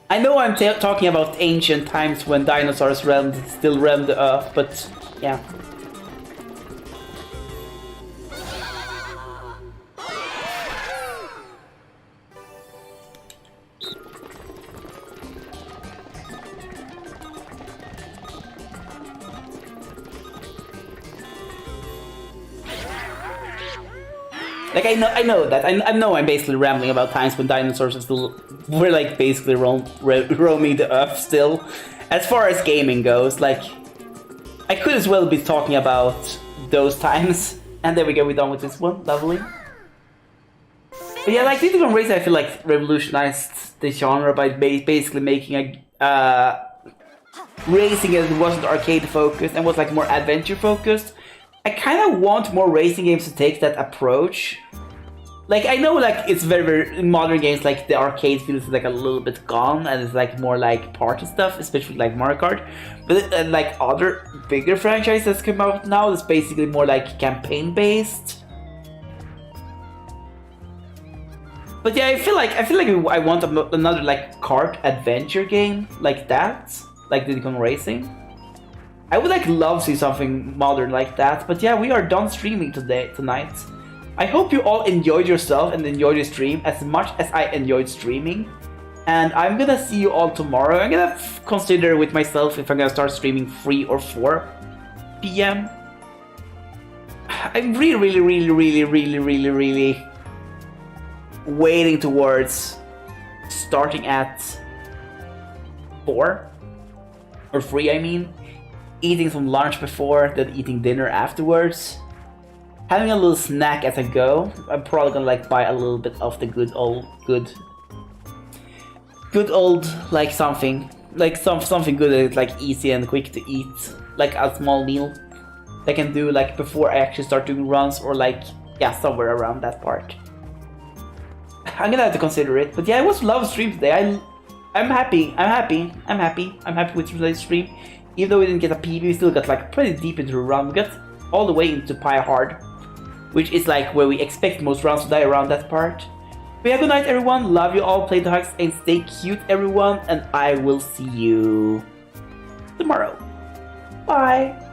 I know I'm talking about ancient times when dinosaurs still roamed the earth, but yeah. Like I know that I know I'm basically rambling about times when dinosaurs were like basically roaming the earth still. As far as gaming goes, like I could as well be talking about those times. And there we go, we're done with this one. Lovely. But yeah, like Diddy Kong Race, I feel like revolutionized the genre by basically making a racing that wasn't arcade focused and was like more adventure focused. I kind of want more racing games to take that approach. Like, I know, like, it's very in modern games, like, the arcade feels like a little bit gone, and it's, like, more, like, party stuff, especially, like, Mario Kart. But, like, other bigger franchises that's come out now, it's basically more, like, campaign-based. But, yeah, I feel like I want another, like, kart adventure game like that, like Diddy Kong Racing. I would like love to see something modern like that, but yeah, we are done streaming tonight. I hope you all enjoyed yourself and enjoyed your stream as much as I enjoyed streaming. And I'm gonna see you all tomorrow. I'm gonna consider with myself if I'm gonna start streaming 3 or 4 PM. I'm really waiting towards starting at 4 or 3, I mean. Eating some lunch before, then eating dinner afterwards. Having a little snack as I go. I'm probably gonna like buy a little bit of the good old like something good, like easy and quick to eat, like a small meal I can do like before I actually start doing runs, or like, yeah, somewhere around that part. I'm gonna have to consider it, but yeah, it was a love stream today. I'm happy with today's stream. Even though we didn't get a PB, we still got like pretty deep into the run. We got all the way into Pi Hard, which is like where we expect most rounds to die, around that part. But yeah, good night everyone, love you all, play the hugs, and stay cute everyone, and I will see you tomorrow. Bye!